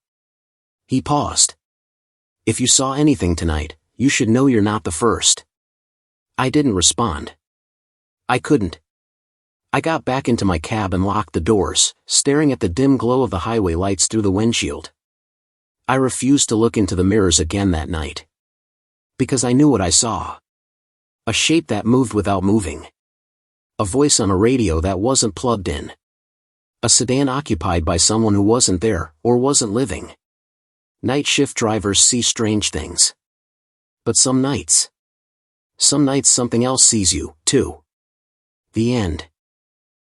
He paused. "If you saw anything tonight, you should know you're not the first." I didn't respond. I couldn't. I got back into my cab and locked the doors, staring at the dim glow of the highway lights through the windshield. I refused to look into the mirrors again that night. Because I knew what I saw. A shape that moved without moving. A voice on a radio that wasn't plugged in. A sedan occupied by someone who wasn't there, or wasn't living. Night shift drivers see strange things. But some nights something else sees you, too. The end.